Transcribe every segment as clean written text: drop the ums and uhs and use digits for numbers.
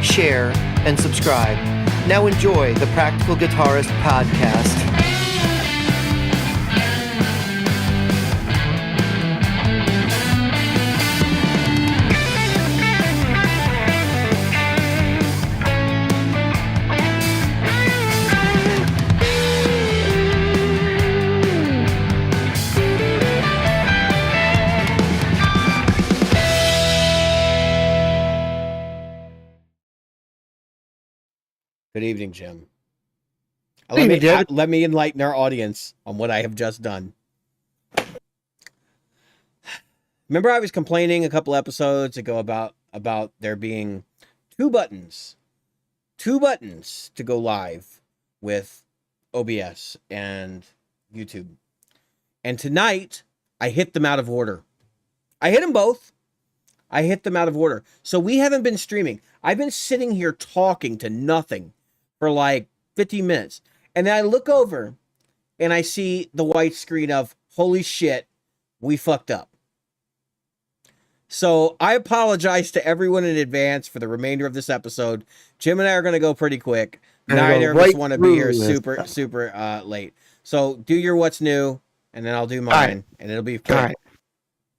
share, and subscribe. Now enjoy the Practical Guitarist podcast. Good evening, Jim. Let me enlighten our audience on what I have just done. Remember I was complaining a couple episodes ago about there being two buttons to go live with OBS and YouTube. And tonight, I hit them out of order. I hit them both. I hit them out of order. So we haven't been streaming. I've been sitting here talking to nothing for like 50 minutes. And then I look over and I see the white screen of, holy shit, we fucked up. So I apologize to everyone in advance for the remainder of this episode. Jim and I are going to go pretty quick. Neither of us want to be here super late. So do your what's new, and then I'll do mine, and it'll be quick. All right.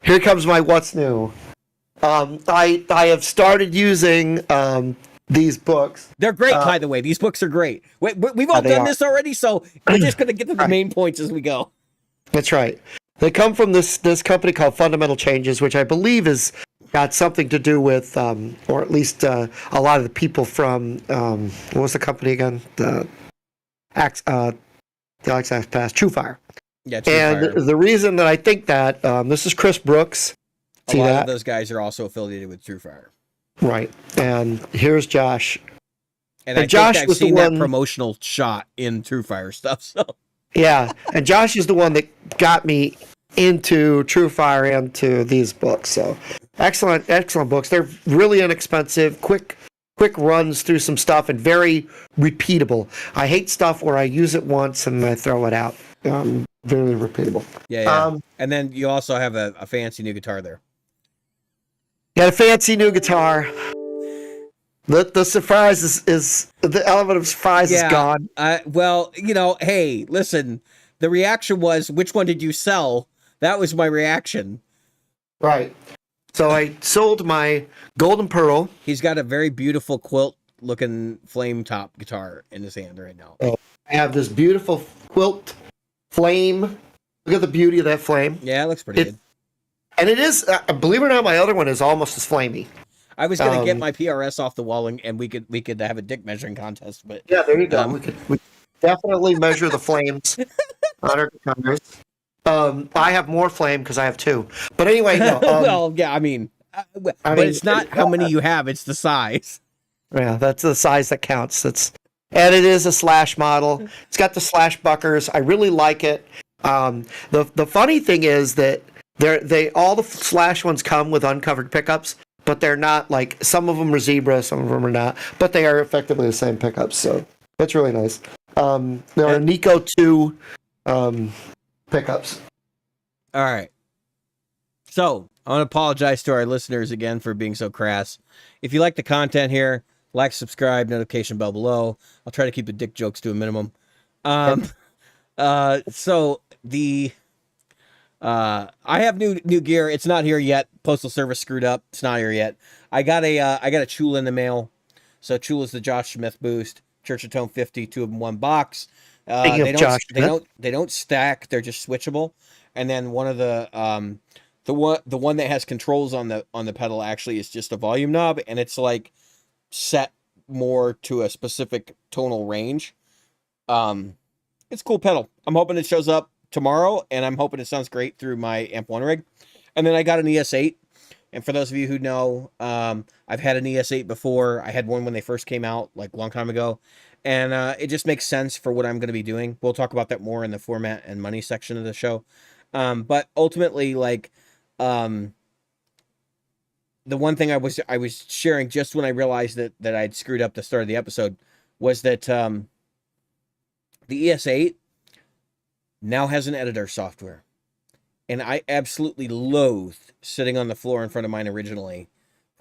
Here comes my what's new. I have started using these books. They're great, by the way. These books are great. We've all done this already, so we're just going to get to the main points as we go. That's right. They come from this company called Fundamental Changes, which I believe has got something to do with, or at least a lot of the people from, what was the company again? The Alex Pass, TrueFire. Yeah, TrueFire. And the reason that I think that, this is Chris Brooks. A lot of those guys are also affiliated with TrueFire. Right. And here's Josh. And I Josh think I've seen that promotional shot in TrueFire stuff. So yeah. And Josh is the one that got me into TrueFire and to these books. So excellent books. They're really inexpensive, quick runs through some stuff, and very repeatable. I hate stuff where I use it once and I throw it out. Very repeatable. Yeah. And then you also have a fancy new guitar there. Got a fancy new guitar. The surprise is the element of surprise is gone. Well, hey, listen. The reaction was, which one did you sell? That was my reaction. Right. So I sold my Golden Pearl. He's got a very beautiful quilt-looking flame top guitar in his hand right now. So I have this beautiful quilt flame. Look at the beauty of that flame. Yeah, it looks pretty good. And it is, believe it or not, my other one is almost as flamey. I was going to get my PRS off the wall and we could have a dick measuring contest, but yeah, there you go. We could definitely measure the flames on our guitars. I have more flame because I have two. But anyway, no, well, yeah, I mean, it's not how many you have; it's the size. Yeah, that's the size that counts. And it is a slash model. It's got the slash buckers. I really like it. The funny thing is that all the slash ones come with uncovered pickups, but they're not like, some of them are zebra, some of them are not, but they are effectively the same pickups. So that's really nice. There are Nico 2 pickups. All right. So I want to apologize to our listeners again for being so crass. If you like the content here, like, subscribe, notification bell below. I'll try to keep the dick jokes to a minimum. So I have new gear. It's not here yet. Postal Service screwed up. It's not here yet. I got a Chula in the mail. So Chula's the Josh Smith Boost, Church of Tone 50, 2 of them, 1 box. They don't stack. They're just switchable. And then one of the one that has controls on the pedal actually is just a volume knob, and it's like set more to a specific tonal range. It's a cool pedal. I'm hoping it shows up tomorrow, and I'm hoping it sounds great through my Amp 1 rig. And then I got an ES8, and for those of you who know, I've had an ES8 before. I had one when they first came out, like a long time ago, and it just makes sense for what I'm going to be doing. We'll talk about that more in the format and money section of the show. But ultimately, like, the one thing I was sharing just when I realized that I'd screwed up the start of the episode was that the ES8 now has an editor software. And I absolutely loathed sitting on the floor in front of mine originally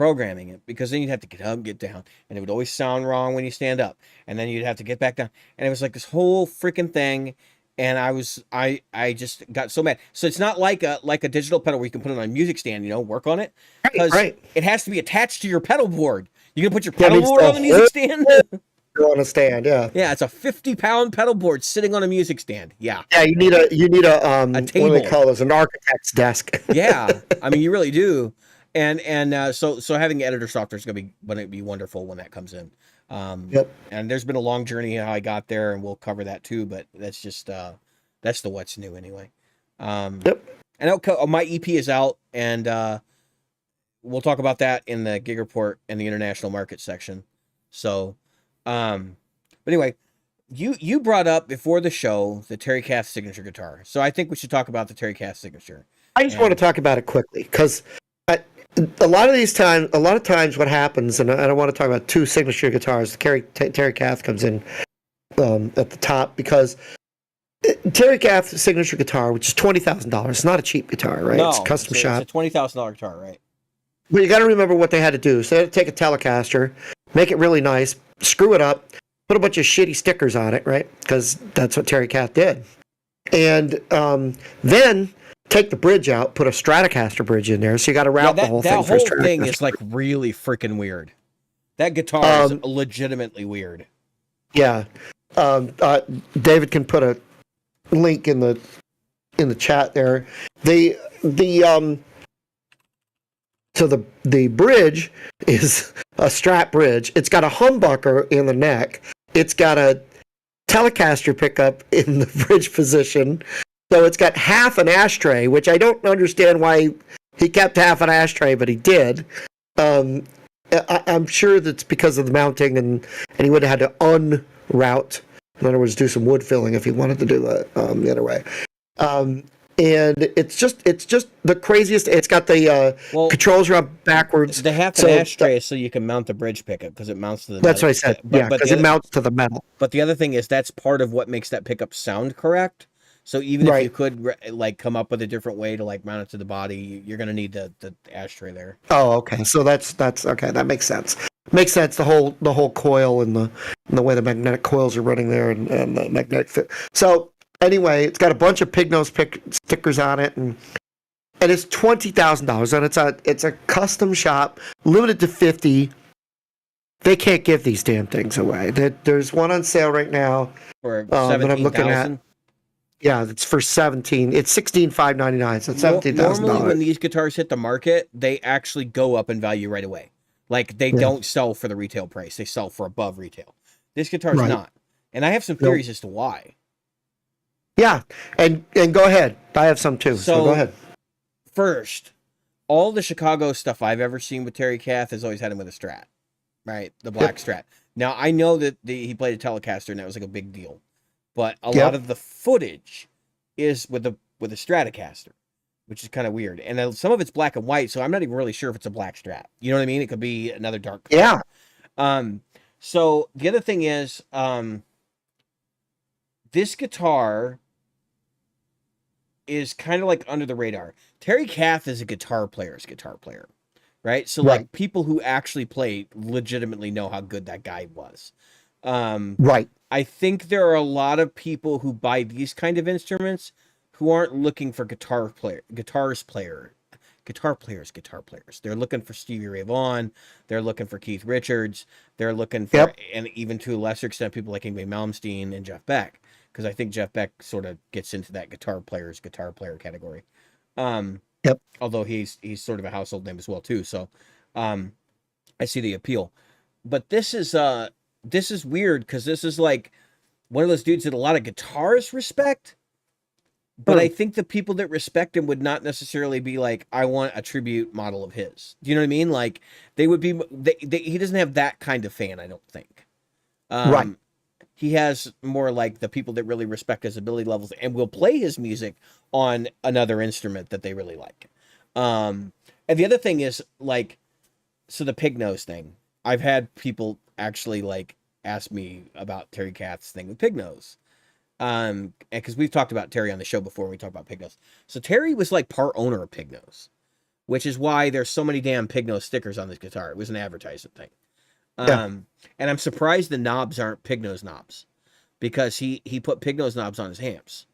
programming it, because then you'd have to get up and get down, and it would always sound wrong when you stand up, and then you'd have to get back down, and it was like this whole freaking thing. And I just got so mad. So it's not like a digital pedal where you can put it on a music stand, work on it, because it has to be attached to your pedal board. You can put your pedal board on the music stand. On a stand, yeah. Yeah, it's a 50-pound pedal board sitting on a music stand. Yeah. Yeah, you need a table. What do they call it? An architect's desk. Yeah, I mean, you really do. And so having editor software is going to be wonderful when that comes in. Yep. And there's been a long journey how I got there, and we'll cover that too. But that's just that's the what's new anyway. Yep. And my EP is out, and we'll talk about that in the gig report in the international market section. So, but anyway, you brought up before the show the Terry Kath Signature guitar, so I think we should talk about the Terry Kath Signature. I just want to talk about it quickly because a lot of times what happens, and I don't want to talk about two signature guitars. Terry Kath comes in at the top because Terry Kath Signature guitar, which is $20,000, it's not a cheap guitar, right? No, it's a custom shop. It's a $20,000 guitar, right? But you got to remember what they had to do. So they had to take a Telecaster, make it really nice, screw it up, put a bunch of shitty stickers on it, right? Because that's what Terry Kath did. And then take the bridge out, put a Stratocaster bridge in there, so you got to route the whole thing. That whole thing is like really freaking weird. That guitar is legitimately weird. Yeah, David can put a link in the chat there. So the bridge is a Strat bridge. It's got a humbucker in the neck. It's got a Telecaster pickup in the bridge position. So it's got half an ashtray, which I don't understand why he kept half an ashtray, but he did. I'm sure that's because of the mounting, and he would have had to unroute. In other words, do some wood filling if he wanted to do that the other way. And it's just the craziest. It's got the controls around backwards. The half an ashtray is so you can mount the bridge pickup because it mounts to the. That's what I said. Because it mounts to the metal. But the other thing is that's part of what makes that pickup sound correct. So even if you could come up with a different way to mount it to the body, you're going to need the ashtray there. Oh, okay. So that's okay. That makes sense. Makes sense. The whole coil and the way the magnetic coils are running there and the magnetic fit. So anyway, it's got a bunch of pig nose stickers on it, and it's $20,000, and it's a custom shop, limited to 50. They can't give these damn things away. There's one on sale right now for that I'm looking at. Yeah, it's for 17. It's $16,599. So it's $17,000. Normally, when these guitars hit the market, they actually go up in value right away. They don't sell for the retail price; they sell for above retail. This guitar's not, and I have some theories as to why. Yeah, and go ahead. I have some too. So go ahead. First, all the Chicago stuff I've ever seen with Terry Kath has always had him with a Strat, right? The black Strat. Now I know that he played a Telecaster, and that was a big deal. But a lot of the footage is with a Stratocaster, which is kind of weird. And some of it's black and white, so I'm not even really sure if it's a black Strat. You know what I mean? It could be another dark color. Yeah. So the other thing is, this guitar is kind of like under the radar. Terry Kath is a guitar player's guitar player, right? So people who actually play legitimately know how good that guy was. Right. I think there are a lot of people who buy these kind of instruments who aren't looking for guitar players. They're looking for Stevie Ray Vaughan. They're looking for Keith Richards. They're looking for, and even to a lesser extent, people like Yngwie Malmsteen and Jeff Beck, because I think Jeff Beck sort of gets into that guitar player category. Although he's sort of a household name as well too. So, I see the appeal, but this is weird because this is like one of those dudes that a lot of guitarists respect, but I think the people that respect him would not necessarily be like, I want a tribute model of his. Do you know what I mean? Like they would be, he doesn't have that kind of fan, I don't think. Right. He has more like the people that really respect his ability levels and will play his music on another instrument that they really like. And the other thing is so the pig nose thing, I've had people actually ask me about Terry Kath's thing with pig nose. And because we've talked about Terry on the show before when we talked about pig nose. So Terry was part owner of pig nose. which is why there's so many damn pig nose stickers on this guitar. It was an advertisement thing. Yeah. And I'm surprised the knobs aren't pig nose knobs, because he put pig nose knobs on his amps,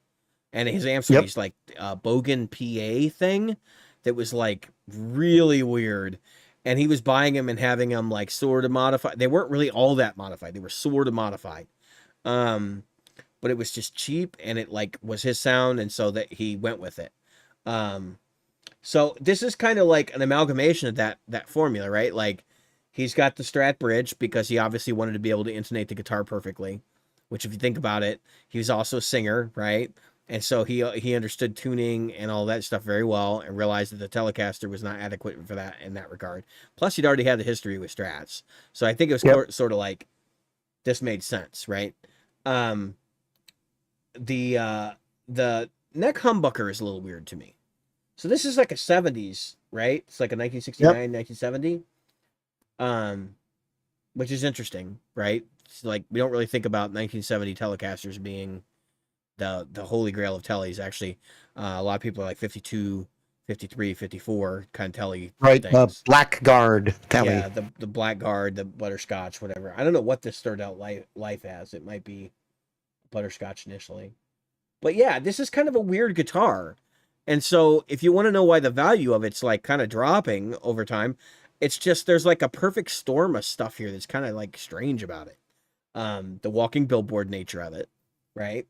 and his amps were these like Bogan PA thing that was like really weird. And he was buying them and having them like sort of modified. They weren't really all that modified. They were sort of modified. But it was just cheap, and it like was his sound, and so that he went with it. So this is kind of like an amalgamation of that formula, right? Like, he's got the Strat bridge because he obviously wanted to be able to intonate the guitar perfectly, which, if you think about it, he was also a singer, right? And so he understood tuning and all that stuff very well, and realized that the Telecaster was not adequate for that in that regard. Plus, he'd already had the history with Strats, so I think it was sort of like this made sense, right? The neck humbucker is a little weird to me. So this is like a 70s, right? It's like a 1969, 1970. Which is interesting, right? It's like, we don't really think about 1970 Telecasters being the holy grail of tellies. Actually, a lot of people are like 52, 53, 54 kind of telly things. Blackguard telly. Yeah, the Blackguard, the Butterscotch, whatever. I don't know what this started out life as. It might be Butterscotch initially. But yeah, this is kind of a weird guitar. And so if you want to know why the value of it's like kind of dropping over time, it's just there's like a perfect storm of stuff here that's kind of like strange about it. The walking billboard nature of it, right?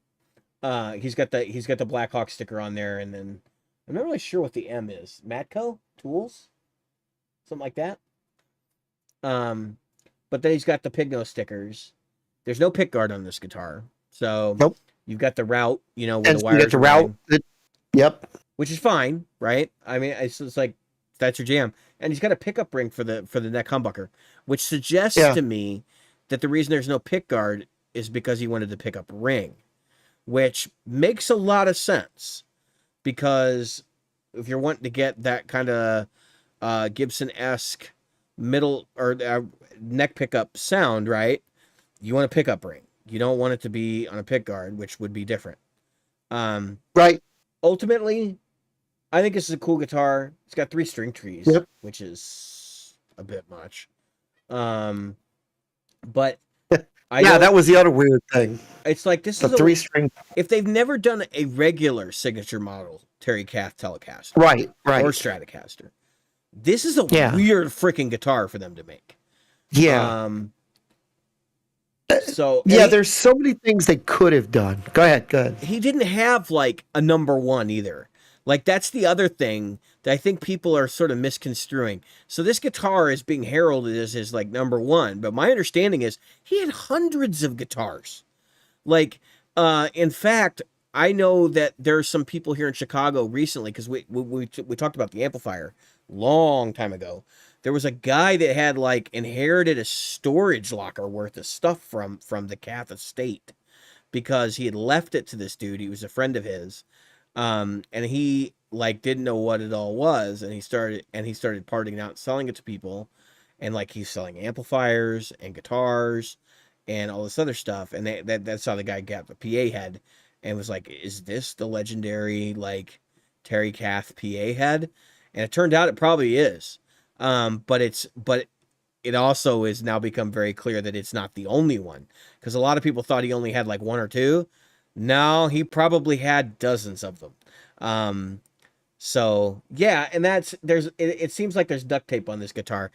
He's got the Black Hawk sticker on there, and then I'm not really sure what the M is. Matco Tools, something like that. But then he's got the pig nose stickers. There's no pick guard on this guitar, so nope. You've got the route, where the wires. You get the route. Yep. Which is fine, right? I mean, it's like that's your jam. And he's got a pickup ring for the neck humbucker, which suggests to me that the reason there's no pick guard is because he wanted the pickup ring, which makes a lot of sense, because if you're wanting to get that kind of Gibson-esque middle or neck pickup sound, right? You want a pickup ring. You don't want it to be on a pick guard, which would be different. Right. Ultimately, I think this is a cool guitar. It's got 3 string trees, which is a bit much. But that was the other weird thing. It's like this is a 3-string. If they've never done a regular signature model Terry Kath Telecaster, right, or Stratocaster, this is a weird freaking guitar for them to make. Yeah. So there's so many things they could have done. Go ahead. He didn't have like a number 1 either. Like, that's the other thing that I think people are sort of misconstruing. So this guitar is being heralded as his like number 1, but my understanding is he had hundreds of guitars. Like, in fact, I know that there's some people here in Chicago recently, because we talked about the amplifier long time ago. There was a guy that had like inherited a storage locker worth of stuff from the Kath estate, because he had left it to this dude. He was a friend of his. And he like didn't know what it all was, and he started parting out and selling it to people, and like he's selling amplifiers and guitars and all this other stuff, and that's how the guy got the PA head, and was like, is this the legendary like Terry Kath PA head? And it turned out it probably is, but it also is now become very clear that it's not the only one, because a lot of people thought he only had like 1 or 2. No, he probably had dozens of them. So yeah, and it seems like there's duct tape on this guitar.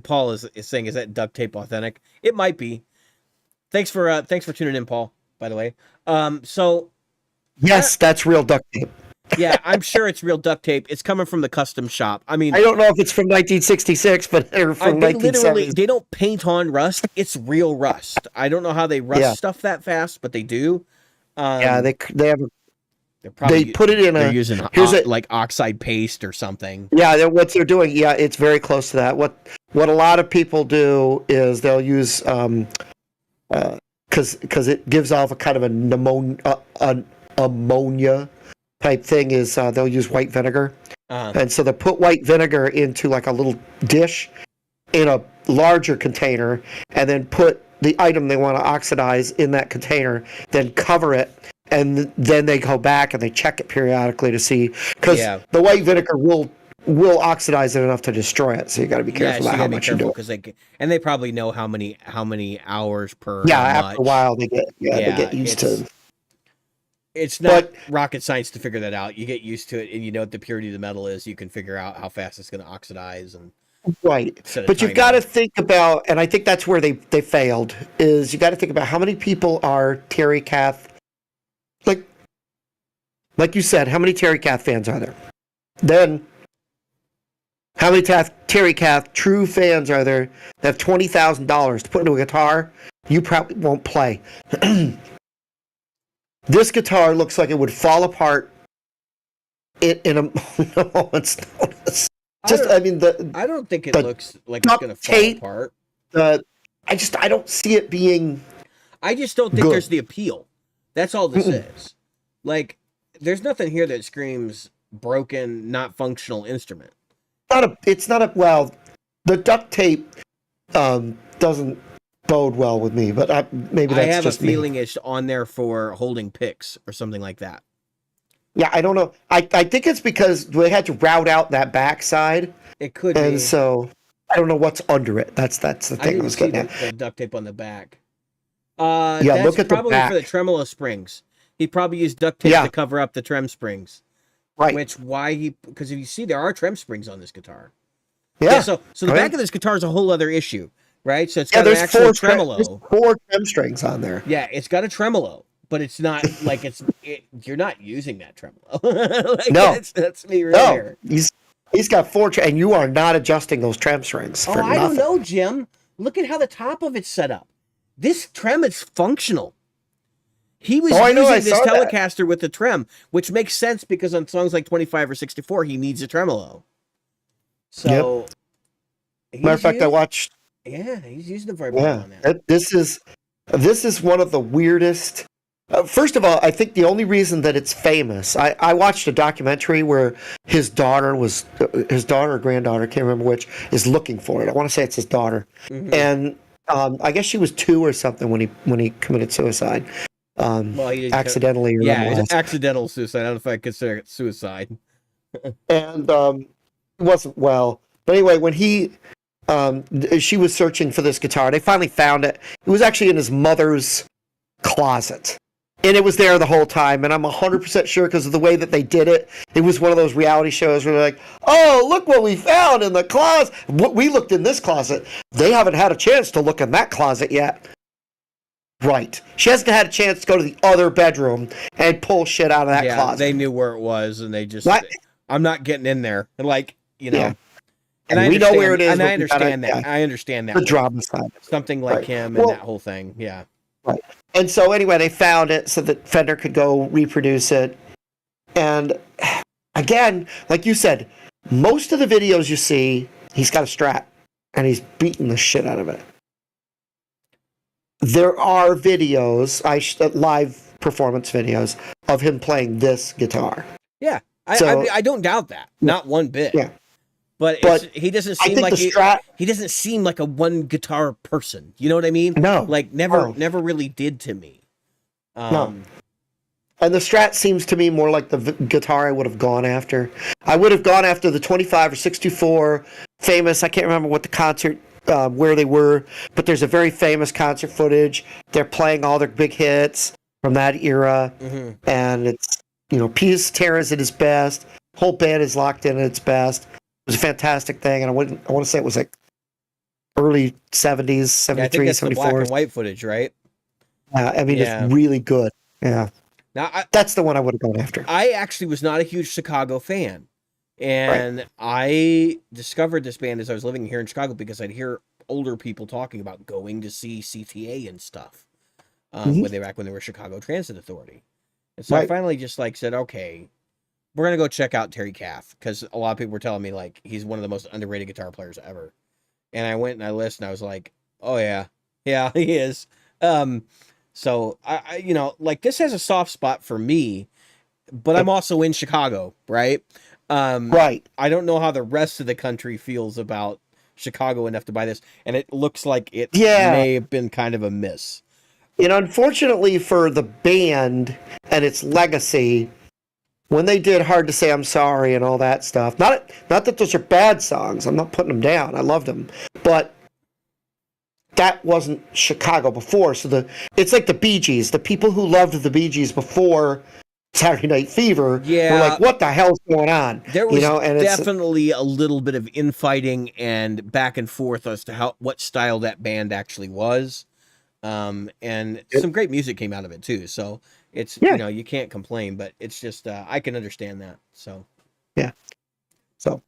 Paul is saying, is that duct tape authentic? It might be. Thanks for tuning in, Paul, by the way. So yes, that's real duct tape. Yeah, I'm sure it's real duct tape. It's coming from the custom shop. I mean, I don't know if it's from 1966, but or from 1970. They don't paint on rust. It's real rust. I don't know how they rust stuff that fast, but they do. They have. They put it in they're using like oxide paste or something. Yeah, what they're doing. Yeah, it's very close to that. What a lot of people do is they'll use because it gives off a kind of an ammonia type thing. Is they'll use white vinegar, and so they put white vinegar into like a little dish in a larger container, and then put the item they want to oxidize in that container, then cover it, and then they go back and they check it periodically to see, because the white vinegar will will oxidize it enough to destroy it. So you got to be Yeah, careful so you about how gotta be much you careful do it. because they probably know how many hours per Yeah, how after a much. while they Yeah, get used to. It's not But rocket science to figure that out. You get used to it, and you know what the purity of the metal is. You can figure out how fast it's going to oxidize and right, set a but you've got timer. to think about, and I think that's where they failed. Is you got to think about how many people are Terry Kath, like you said, how many Terry Kath fans are there? Then how many Terry Kath true fans are there that have $20,000 to put into a guitar? You probably won't play. This guitar looks like it would fall apart in a moment's notice. I mean, I don't think it the looks like it's duct going to fall tape, apart. I don't see it being I just don't think good. there's the appeal. That's all this Mm-mm. is. Like, there's nothing here that screams broken, not functional instrument. It's not a well. The duct tape doesn't bode well with me, but maybe I that's have just a feeling me. it's on there for holding picks or something like that. Yeah, I don't know. I think it's because they had to route out that backside, It could and be. so I don't know what's under it. That's the I thing I didn't was see getting the, at. the duct tape on the back. Yeah, That's look at the probably for the back. tremolo springs. He probably used duct tape Yeah, to cover up the trem springs. right. Because if you see, there are trem springs on this guitar. Yeah. So the Oh, back yeah. of this guitar is a whole other issue, right? So it's Yeah, got an there's actual there's tremolo. 4 trem strings on there. Yeah, it's got a tremolo, but it's not like you're not using that tremolo. Like No, that's me right no. here. He's got 4 and you are not adjusting those trem strings Oh, for I don't nothing. know, Jim. Look at how the top of it's set up. This trem is functional. He was Oh, I know, I using this saw that. Telecaster with the trem, which makes sense because on songs like 25 or 64, he needs a tremolo. So, Matter of fact, I watched. he's using the vibrato Yeah, on that. this is one of the weirdest. First of all, I think the only reason that it's famous, I watched a documentary where his daughter or granddaughter, can't remember which, is looking for it. I want to say it's his daughter, Hmm. and I guess she was 2 or something when he committed suicide, Well, he didn't. accidentally or Yeah, it's otherwise, accidental suicide. I don't know if I consider it suicide. and it wasn't well. But anyway, when she was searching for this guitar, they finally found it. It was actually in his mother's closet. And it was there the whole time, and I'm 100% sure because of the way that they did it. It was one of those reality shows where they're like, "Oh, look what we found in the closet. We looked in this closet. They haven't had a chance to look in that closet yet." Right. She hasn't had a chance to go to the other bedroom and pull shit out of that closet. They knew where it was, and they just. What? I'm not getting in there. Like Yeah. And we know where it is. And I but we gotta- understand that. yeah, I understand that. the with drama side. something like Right. him Well- and that whole thing. Yeah. Right. And so anyway, they found it so that Fender could go reproduce it. And again, like you said, most of the videos you see, he's got a Strat and he's beating the shit out of it. There are videos, live performance videos of him playing this guitar. Yeah. So- I don't doubt that. Not one bit. Yeah. But he doesn't I seem think like the Strat. he doesn't seem like a one guitar person. You know what I mean? No. Like never No. really did to me. No. And the Strat seems to me more like the guitar I would have gone after. I would have gone after the 25 or 64 famous. I can't remember what the concert where they were, but there's a very famous concert footage. They're playing all their big hits from that era, and it's Piece Terra's at his best. Whole band is locked in at its best. It was a fantastic thing, and I want to say it was like early 70s, 73, I think that's the 74. black and white footage, right? I mean, Yeah. it's really good. Yeah. Now That's the one I would have gone after. I actually was not a huge Chicago fan. And I discovered this band as I was living here in Chicago because I'd hear older people talking about going to see CTA and stuff when they were Chicago Transit Authority. And so I finally just said, okay, we're going to go check out Terry Kath because a lot of people were telling me he's one of the most underrated guitar players ever. And I went and I listened. I was like, oh yeah, he is. So I this has a soft spot for me, but I'm also in Chicago, right? Right. I don't know how the rest of the country feels about Chicago enough to buy this, and it looks like it may have been kind of a miss. Unfortunately for the band and its legacy, when they did Hard to Say I'm Sorry and all that stuff, not that those are bad songs. I'm not putting them down. I loved them. But that wasn't Chicago before. So it's like the Bee Gees. The people who loved the Bee Gees before Saturday Night Fever were like, what the hell's going on? There was definitely a little bit of infighting and back and forth as to what style that band actually was. And some great music came out of it too. So it's, you can't complain, but it's just, I can understand that. So, yeah. So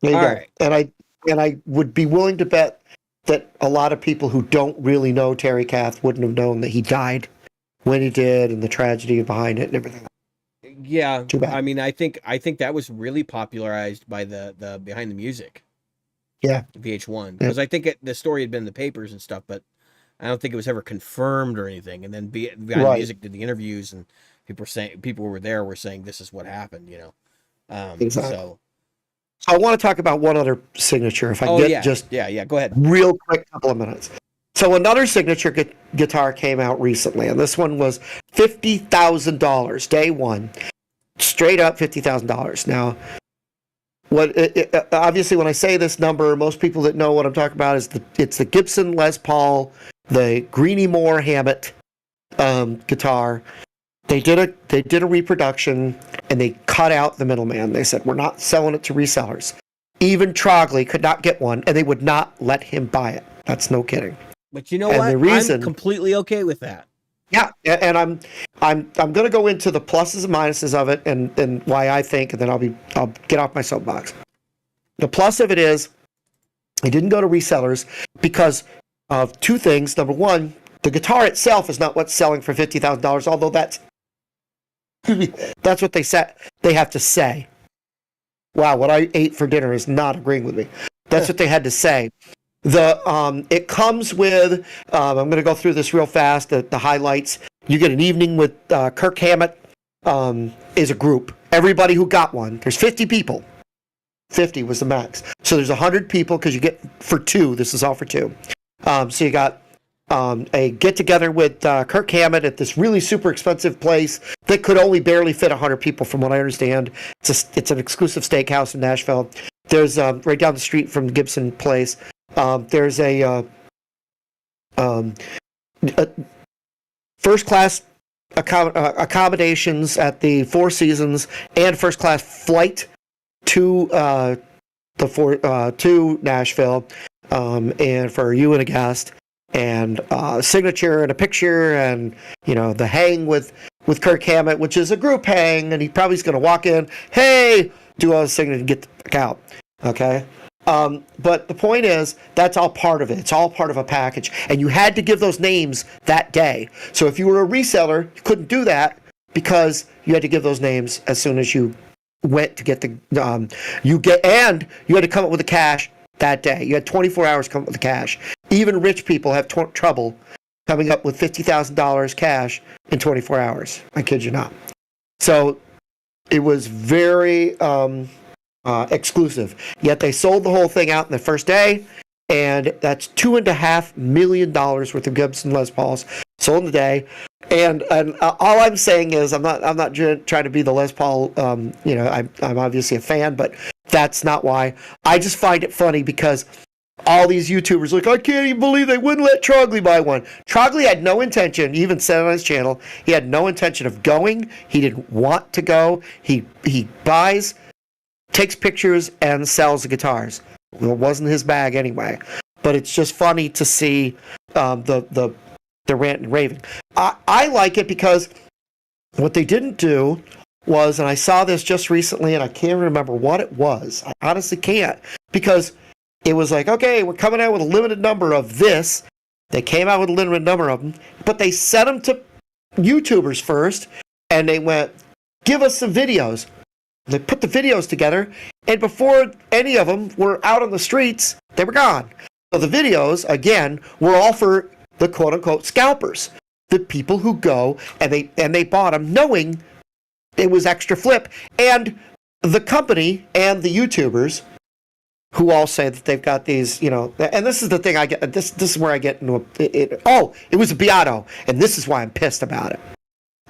there you go. Right. And I would be willing to bet that a lot of people who don't really know Terry Kath wouldn't have known that he died when he did and the tragedy behind it and everything. Yeah. I mean, I think that was really popularized by the Behind the Music. Yeah. VH1. Because I think the story had been in the papers and stuff, but I don't think it was ever confirmed or anything. And then Behind the Music did the interviews, and people who were there were saying this is what happened, Exactly. So I want to talk about one other signature, if I go ahead. Real quick, couple of minutes. So another signature guitar came out recently, and this one was $50,000, day one, straight up $50,000. Now, obviously when I say this number, most people that know what I'm talking about it's the Gibson Les Paul, the Greenie Moore Hammett guitar. They did a reproduction, and they cut out the middleman. They said, we're not selling it to resellers. Even Trogley could not get one, and they would not let him buy it. That's no kidding. But you know what? I'm completely okay with that. Yeah, and I'm going to go into the pluses and minuses of it, and why I think, and then I'll get off my soapbox. The plus of it is, it didn't go to resellers because of two things. Number one, the guitar itself is not what's selling for $50,000, although that's what they have to say. Wow, what I ate for dinner is not agreeing with me. That's what they had to say. It comes with, I'm going to go through this real fast, the highlights. You get an evening with Kirk Hammett is a group. Everybody who got one, there's 50 people. 50 was the max. So there's 100 people because you get for two. This is all for two. So you got a get-together with Kirk Hammett at this really super expensive place that could only barely fit 100 people from what I understand. It's an exclusive steakhouse in Nashville. There's right down the street from the Gibson place. There's a first-class accommodations at the Four Seasons and first-class flight to Nashville, and for you and a guest, and a signature and a picture, and the hang with Kirk Hammett, which is a group hang, and he probably is going to walk in, hey, do all the signature and get the fuck out. Okay. But the point is, that's all part of it. It's all part of a package. And you had to give those names that day. So if you were a reseller, you couldn't do that because you had to give those names as soon as you went to get you had to come up with the cash that day. You had 24 hours to come up with the cash. Even rich people have trouble coming up with $50,000 cash in 24 hours. I kid you not. So it was very exclusive. Yet they sold the whole thing out in the first day, and that's $2.5 million worth of Gibson Les Pauls sold in the day. And all I'm saying is, I'm not trying to be the Les Paul. I'm obviously a fan, but that's not why. I just find it funny because all these YouTubers are like, I can't even believe they wouldn't let Trogley buy one. Trogley had no intention. He even said on his channel, he had no intention of going. He didn't want to go. He buys, takes pictures, and sells the guitars. Well, it wasn't his bag anyway. But it's just funny to see the rant and raving. I like it because what they didn't do was, and I saw this just recently, and I can't remember what it was. I honestly can't, because it was like, okay, we're coming out with a limited number of this. They came out with a limited number of them, but they sent them to YouTubers first, and they went, give us some videos. They put the videos together, and before any of them were out on the streets, they were gone. So the videos, again, were all for the quote-unquote scalpers, the people who go and they bought them knowing it was extra flip. And the company and the YouTubers who all say that they've got these, and this is the thing I get, this is where I get into it was a Beato, and this is why I'm pissed about it.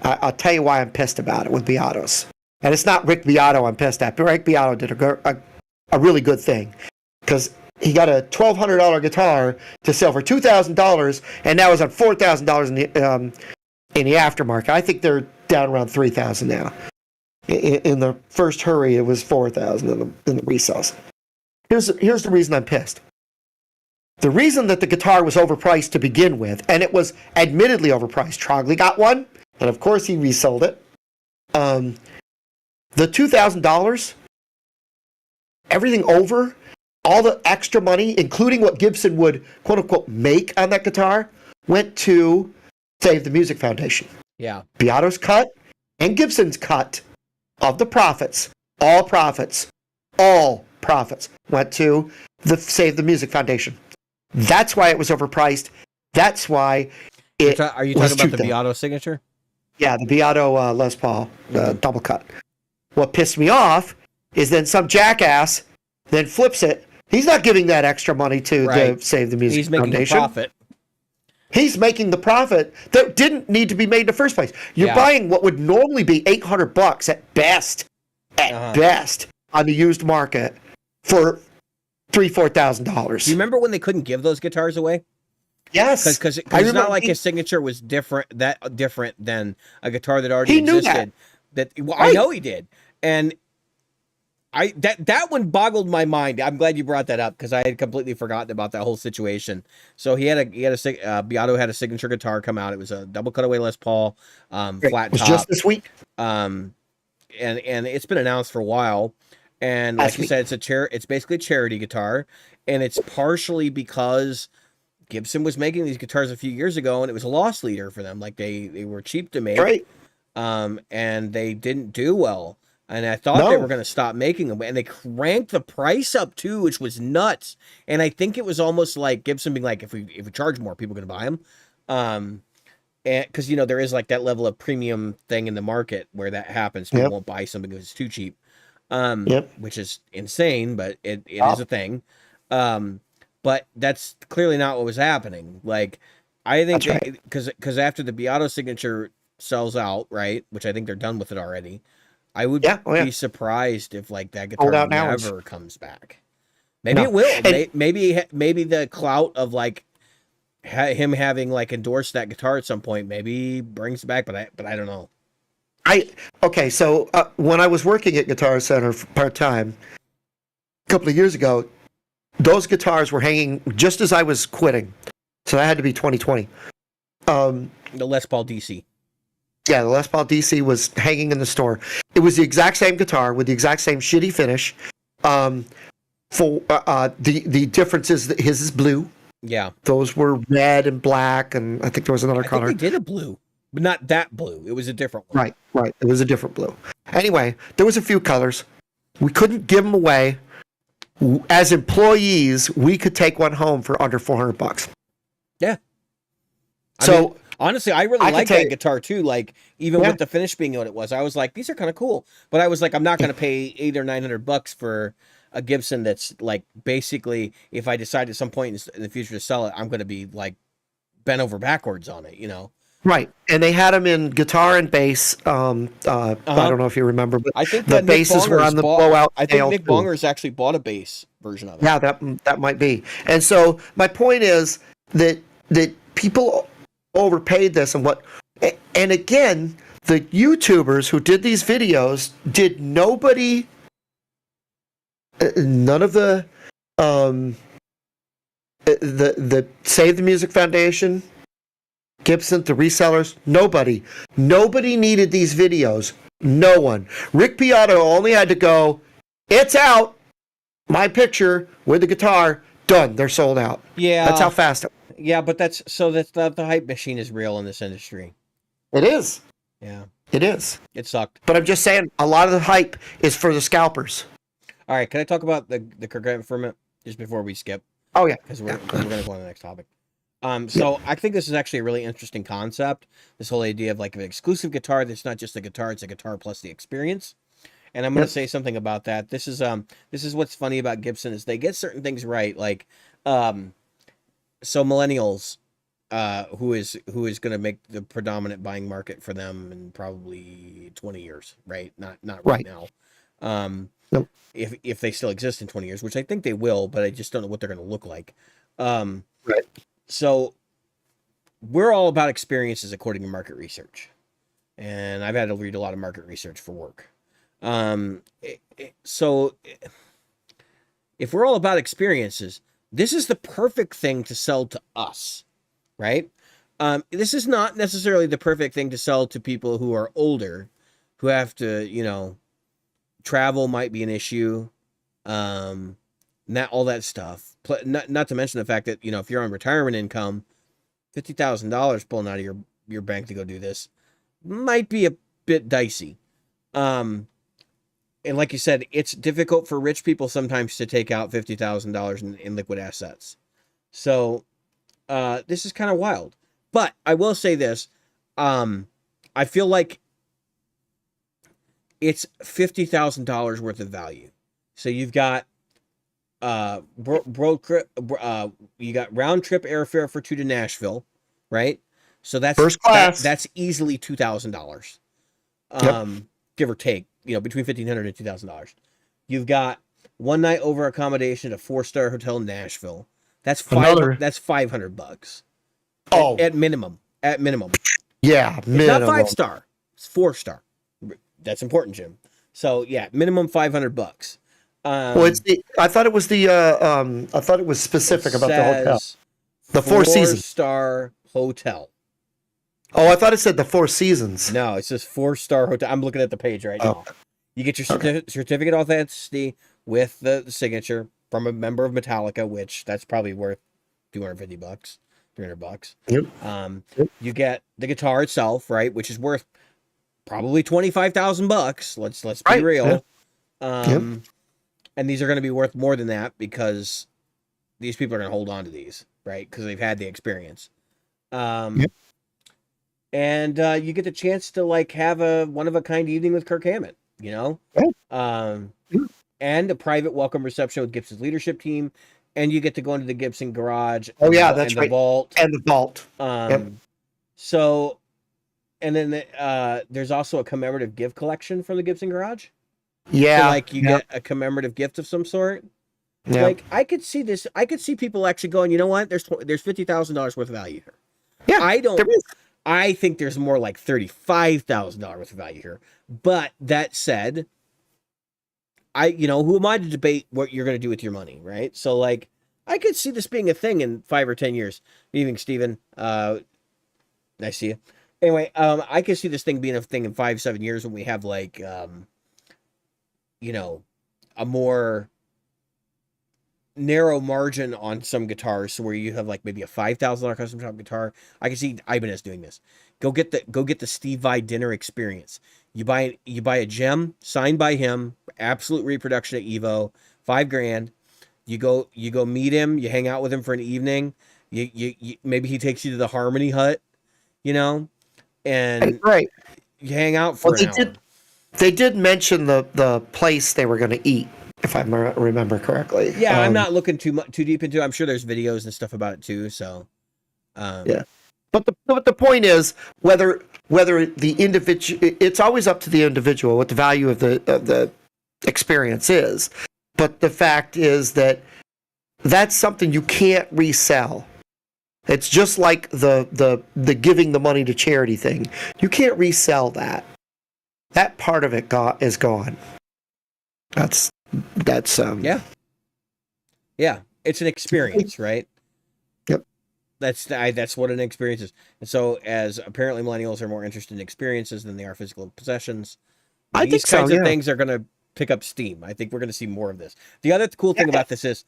I'll tell you why I'm pissed about it with Beatos. And it's not Rick Beato I'm pissed at, but Rick Beato did a really good thing, because he got a $1,200 guitar to sell for $2,000, and now it's on $4,000 in the aftermarket. I think they're down around $3,000 now. In the first hurry, it was $4,000 in the resells. Here's the reason I'm pissed. The reason that the guitar was overpriced to begin with, and it was admittedly overpriced. Trogley got one, and of course he resold it. The $2,000, everything over, all the extra money, including what Gibson would quote unquote make on that guitar, went to Save the Music Foundation. Yeah. Beato's cut and Gibson's cut of the profits, all profits went to the Save the Music Foundation. That's why it was overpriced. That's why it Are you talking about the Beato Signature? Yeah, the Beato Les Paul double cut. What pissed me off is then some jackass then flips it. He's not giving that extra money to the Save the Music Foundation. He's making a profit. He's making the profit that didn't need to be made in the first place. You're buying what would normally be $800 at best, on the used market for $3,000-$4,000. Do you remember when they couldn't give those guitars away? Yes, because it's not like his Signature was different than a guitar that already existed. I know he did, and that one boggled my mind. I'm glad you brought that up, because I had completely forgotten about that whole situation. So Beato had a Signature guitar come out. It was a double cutaway Les Paul, flat top. It was just this week. And it's been announced for a while. And like you said, it's basically a charity guitar, and it's partially because Gibson was making these guitars a few years ago, and it was a loss leader for them. Like they were cheap to make, right? And they didn't do well. And I thought they were going to stop making them, and they cranked the price up too, which was nuts. And I think it was almost like Gibson being like, if we charge more, people are going to buy them. And because there is like that level of premium thing in the market where that happens. People won't buy something because it's too cheap. Which is insane, but it is a thing. But that's clearly not what was happening. Like, I think because after the Beato Signature sells out, right, which I think they're done with it already, I would be surprised if like that guitar never comes back. Maybe it will. And maybe the clout of like him having like endorsed that guitar at some point maybe brings it back, but I don't know. So when I was working at Guitar Center part-time a couple of years ago, those guitars were hanging just as I was quitting. So that had to be 2020. The Les Paul DC. Yeah, the Les Paul DC was hanging in the store. It was the exact same guitar with the exact same shitty finish. The difference is that his is blue. Yeah. Those were red and black, and I think there was another color. I think they did a blue. But not that blue. It was a different one. Right. It was a different blue. Anyway, there was a few colors. We couldn't give them away. As employees, we could take one home for under $400. Yeah. I mean, honestly, I really like that guitar too. Like, even with the finish being what it was, I was like, these are kind of cool. But I was like, I'm not going to pay $800 or $900 for a Gibson that's like, basically, if I decide at some point in the future to sell it, I'm going to be like bent over backwards on it, Right, and they had them in guitar and bass. I don't know if you remember, but I think the basses were on the blowout. I think Nick Bonger's actually bought a bass version of it. Yeah, that might be. And so my point is that people overpaid this, and again, the YouTubers who did these videos none of the Save the Music Foundation, Gibson, the resellers, nobody needed these videos. No one. Rick Beato only had to go, it's out, my picture with the guitar, done, they're sold out. Yeah. That's how fast it was. Yeah, but that's the hype machine is real in this industry. It is. Yeah. It is. It sucked. But I'm just saying, a lot of the hype is for the scalpers. All right, can I talk about the Kirk for a minute, just before we skip? Oh, yeah. Because we're going to go on to the next topic. So I think this is actually a really interesting concept. This whole idea of like an exclusive guitar that's not just a guitar; it's a guitar plus the experience. And I'm going to say something about that. This is what's funny about Gibson is they get certain things right. Like, so millennials, who is going to make the predominant buying market for them in probably 20 years, right? Not right now. Nope. If they still exist in 20 years, which I think they will, but I just don't know what they're going to look like. Right. So we're all about experiences according to market research. And I've had to read a lot of market research for work. So if we're all about experiences, this is the perfect thing to sell to us, right? This is not necessarily the perfect thing to sell to people who are older, who have to, travel might be an issue, all that stuff. Not to mention the fact that, if you're on retirement income, $50,000 pulling out of your bank to go do this might be a bit dicey. And like you said, it's difficult for rich people sometimes to take out $50,000 in liquid assets. So this is kind of wild. But I will say this. I feel like it's $50,000 worth of value. So you've got you got round trip airfare for 2 to Nashville, right? So that's first class. That's easily $2,000, give or take. Between $1,500 and $2,000. You've got 1 night over accommodation at a 4-star hotel in Nashville. That's $500. Oh, at minimum. At minimum. Yeah, minimum. It's not 5-star. It's 4-star. That's important, Jim. So yeah, minimum $500. Well, I thought it was I thought it was specific about the hotel. The Four Seasons 4-star hotel. Oh, I thought it said the Four Seasons. No, it says 4-star hotel. I'm looking at the page right now. You get your certificate of authenticity with the signature from a member of Metallica, which that's probably worth $250, $300. Yep. You get the guitar itself, right, which is worth probably $25,000. Let's be real. Yeah. And these are going to be worth more than that because these people are going to hold on to these, right? Because they've had the experience. Yep. And you get the chance to have a one-of-a-kind evening with Kirk Hammett, and a private welcome reception with Gibson's leadership team, and you get to go into the Gibson garage. That's right. The vault. And the vault. So, and then there's also a commemorative gift collection from the Gibson garage. Yeah. So, you get a commemorative gift of some sort. Yeah. I could see this. I could see people actually going, you know what? There's $50,000 worth of value here. Yeah. I think there's more like $35,000 worth of value here. But that said, who am I to debate what you're going to do with your money, right? So I could see this being a thing in 5 or 10 years. Good evening, Steven. Nice to see you. Anyway, I could see this thing being a thing in 5-7 years when we have a more narrow margin on some guitars, so where you have maybe a $5,000 custom shop guitar. I can see Ibanez doing this. Go get the Steve Vai dinner experience. You buy a gem signed by him, absolute reproduction at Evo, $5,000. You go meet him. You hang out with him for an evening. You maybe he takes you to the Harmony Hut, and right. You hang out for an hour. They did mention the place they were going to eat, if I remember correctly. Yeah, I'm not looking too deep into it. I'm sure there's videos and stuff about it too. So, yeah. But the point is whether the individual, it's always up to the individual what the value of the experience is. But the fact is that that's something you can't resell. It's just like the giving the money to charity thing. You can't resell that. That part of it is gone. That's yeah. It's an experience, right? Yep. That's what an experience is. And so, as apparently millennials are more interested in experiences than they are physical possessions, these kinds of things are going to pick up steam. I think we're going to see more of this. The other cool thing about this is,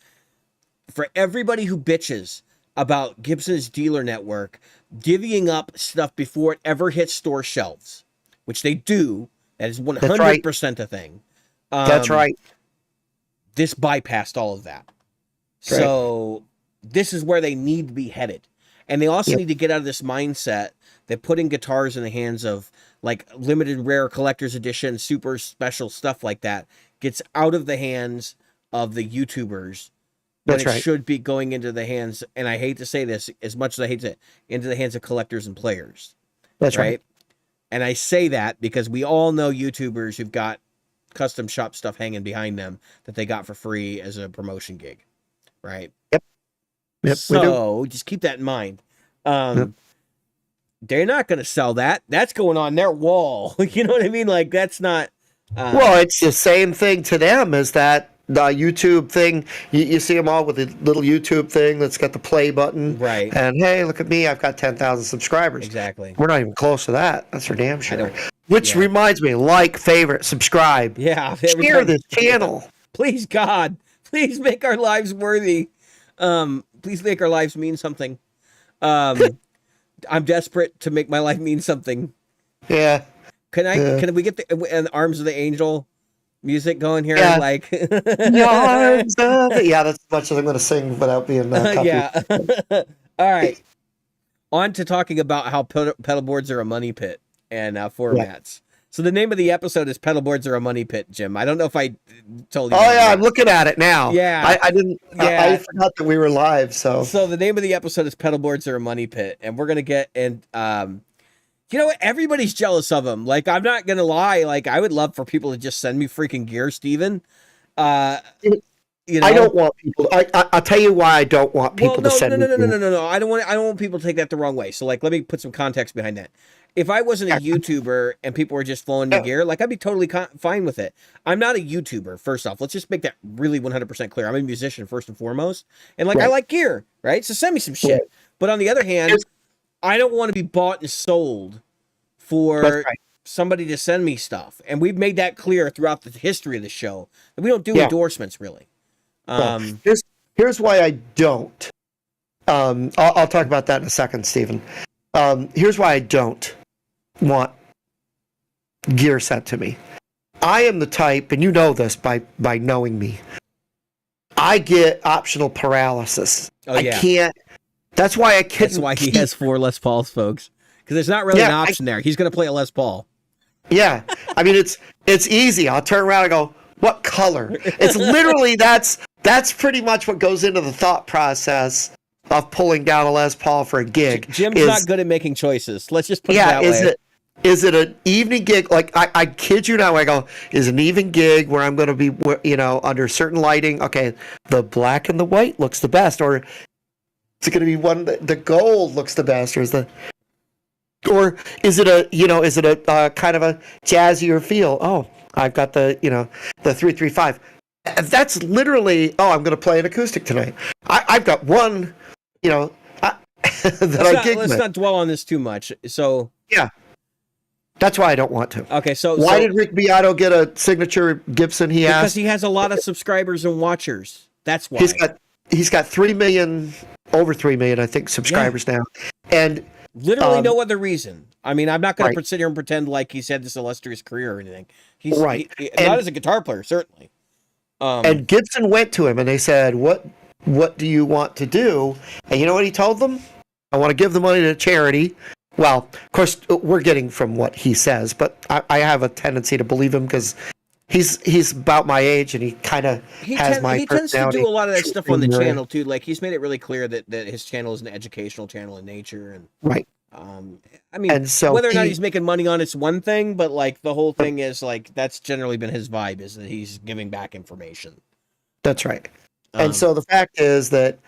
for everybody who bitches about Gibson's dealer network divvying up stuff before it ever hits store shelves, which they do. That is 100% a thing. That's right. This bypassed all of that. So this is where they need to be headed. And they also need to get out of this mindset that putting guitars in the hands of limited rare collector's edition, super special stuff like that gets out of the hands of the YouTubers when That's it right. should be going into the hands, and I hate to say this as much as I hate to, into the hands of collectors and players. That's right. And I say that because we all know YouTubers who've got custom shop stuff hanging behind them that they got for free as a promotion gig, right? Yep. Yep. So just keep that in mind. Yep. They're not going to sell that. That's going on their wall. You know what I mean? Like, that's not. Well, it's the same thing to them as that YouTube thing. You see them all with the little YouTube thing that's got the play button. Right. And hey, look at me. I've got 10,000 subscribers. Exactly. We're not even close to that. That's for damn I sure. don't- Which yeah. reminds me, like, favorite, subscribe. Yeah. Share this channel. Please, God. Please make our lives worthy. Please make our lives mean something. I'm desperate to make my life mean something. Yeah. Can we get the Arms of the Angel music going here? Yeah. Like, Yeah, that's as much as I'm going to sing without being yeah. All right. On to talking about how pedalboards are a money pit and formats. Yeah. So the name of the episode is Pedalboards Are a Money Pit, Jim. I don't know if I told you. Oh, yeah, I'm looking at it now. Yeah. I didn't. Yeah. I forgot that we were live, so. So the name of the episode is Pedalboards Are a Money Pit, and we're going to get, and you know what? Everybody's jealous of them. Like, I'm not going to lie. Like, I would love for people to just send me freaking gear, Steven. You know? I don't want people. I'll tell you why I don't want people to send me. No. I don't want people to take that the wrong way. So, like, let me put some context behind that. If I wasn't a YouTuber and people were just flowing me gear, like, I'd be totally fine with it. I'm not a YouTuber, first off. Let's just make that really 100% clear. I'm a musician, first and foremost. And, like, I like gear, right? So send me some shit. Right. But on the other hand, I don't want to be bought and sold for somebody to send me stuff. And we've made that clear throughout the history of the show. That we don't do endorsements, really. Here's why I don't. I'll talk about that in a second, Stephen. Here's why I don't want gear sent to me. I am the type, and you know this by knowing me, I get optional paralysis. I can't. That's why I can't. That's why he has 4 Les Pauls, folks. Because there's not really an option there. He's going to play a Les Paul. Yeah. I mean, it's easy. I'll turn around and go, what color? It's literally, that's pretty much what goes into the thought process of pulling down a Les Paul for a gig. Jim's not good at making choices. Let's just put it that way. Is it an evening gig? Like, I kid you not, I go, is an even gig where I'm going to be, under certain lighting? Okay, the black and the white looks the best. Or is it going to be one that the gold looks the best? Or is it a kind of a jazzier feel? Oh, I've got the 335. That's literally, I'm going to play an acoustic tonight. I've got one, Let's not dwell on this too much. So yeah, that's why I don't want to. Okay, so why did Rick Beato get a signature Gibson? Because he has a lot of subscribers and watchers. That's why he's got 3 million, over 3 million, I think, subscribers now, and literally no other reason. I mean, I'm not going to sit here and pretend like he's had this illustrious career or anything. He's not as a guitar player, certainly. And Gibson went to him and they said, "What do you want to do?" And you know what he told them? "I want to give the money to charity." Well, of course, we're getting from what he says, but I have a tendency to believe him because he's about my age and he kind of has my He tends to do a lot of that stuff on the channel too. Like, he's made it really clear that his channel is an educational channel in nature, and I mean, and so whether or not he's making money on it's one thing, but like the whole thing is like that's generally been his vibe, is that he's giving back information. That's right. And so the fact is that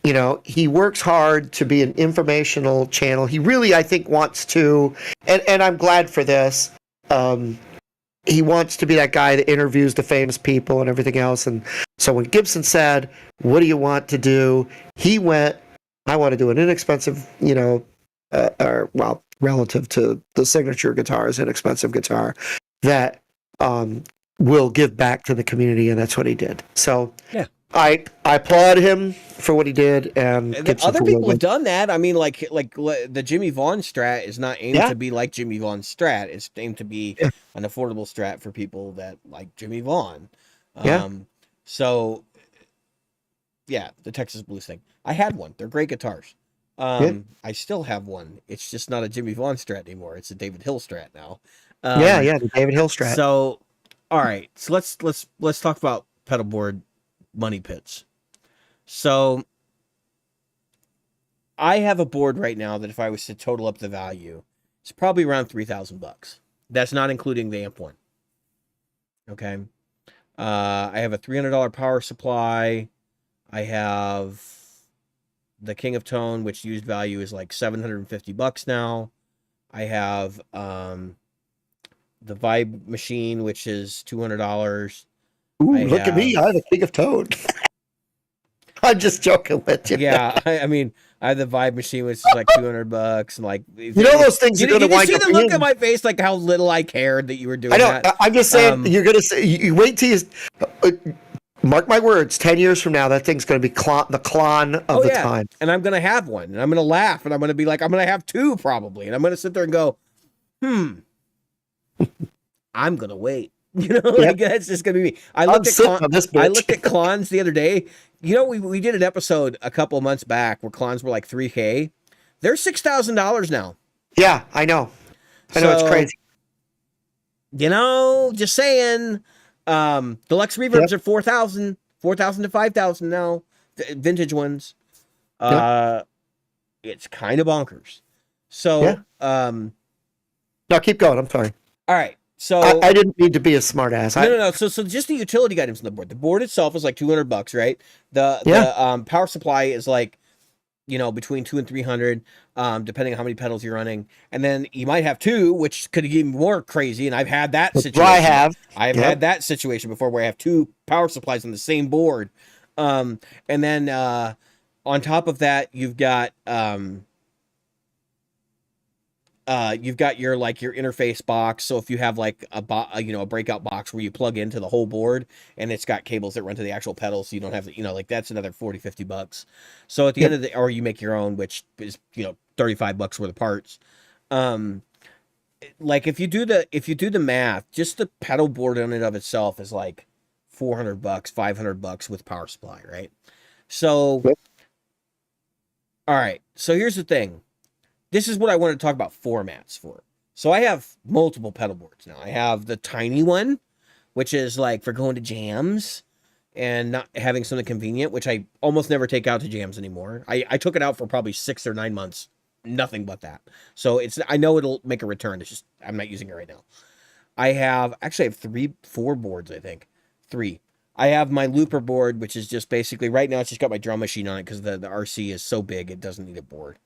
he works hard to be an informational channel. He really, I think, wants to, and I'm glad for this. He wants to be that guy that interviews the famous people and everything else. And so when Gibson said, "What do you want to do?" he went, "I want to do an inexpensive, relative to the signature guitars, inexpensive guitar that will give back to the community," and that's what he did. So yeah, I applaud him for what he did, and other people have done that. I mean, like the Jimmy Vaughn Strat is not aimed to be like Jimmy Vaughn's Strat. It's aimed to be an affordable Strat for people that like Jimmy Vaughn. So yeah, the Texas Blues thing. I had one. They're great guitars. I still have one. It's just not a Jimmy Vaughn Strat anymore. It's a David Hill Strat now. The David Hill Strat. So, all right. So let's talk about pedalboard money pits. So I have a board right now that if I was to total up the value, it's probably around $3,000. That's not including the amp one. Okay. I have a $300 power supply. I have the King of Tone, which used value is like $750 now. I have the Vibe machine, which is $200. Ooh, look at me! I'm the King of Toad. I'm just joking with you. Yeah, I mean, I have the Vibe machine, which is like $200, and like you know those things are going to wind up. Did you see the look in. on my face, like how little I cared that you were doing I know. that? I'm just saying. You're going to say. You wait till you. Mark my words. 10 years from now, that thing's going to be the clon of the time. And I'm going to have one, and I'm going to laugh, and I'm going to be like, I'm going to have two probably, and I'm going to sit there and go, I'm going to wait. You know, like that's just gonna be me. I looked at clons the other day. You know, we did an episode a couple of months back where clons were like $3,000. They're $6,000 now. Yeah, I know. I know, it's crazy. You know, just saying. Deluxe reverbs are 4,000 to 5,000 now. Vintage ones. It's kind of bonkers. So, no, keep going. I'm sorry. All right. So I didn't need to be a smart ass. No. So just the utility items on the board. The board itself is like $200, right? The power supply is like, you know, between $200 and $300, depending on how many pedals you're running. And then you might have two, which could get even more crazy. And I've had that situation. I've had that situation before where I have two power supplies on the same board. And then on top of that, you've got your interface box. So if you have like a breakout box where you plug into the whole board and it's got cables that run to the actual pedals, so you don't have to, like that's another $40-$50. So at the end of the, or you make your own, which is, $35 worth of parts. Like if you do the math, just the pedal board in and of itself is like $400, $500 with power supply, right? So, all right. So here's the thing. This is what I want to talk about formats for. So I have multiple pedal boards now. I have the tiny one, which is like for going to jams and not having something convenient, which I almost never take out to jams anymore. I took it out for probably 6 or 9 months. Nothing but that. So I know it'll make a return. It's just, I'm not using it right now. I have 4 boards, I think. 3. I have my looper board, which is just basically, right now it's just got my drum machine on it because the RC is so big, it doesn't need a board.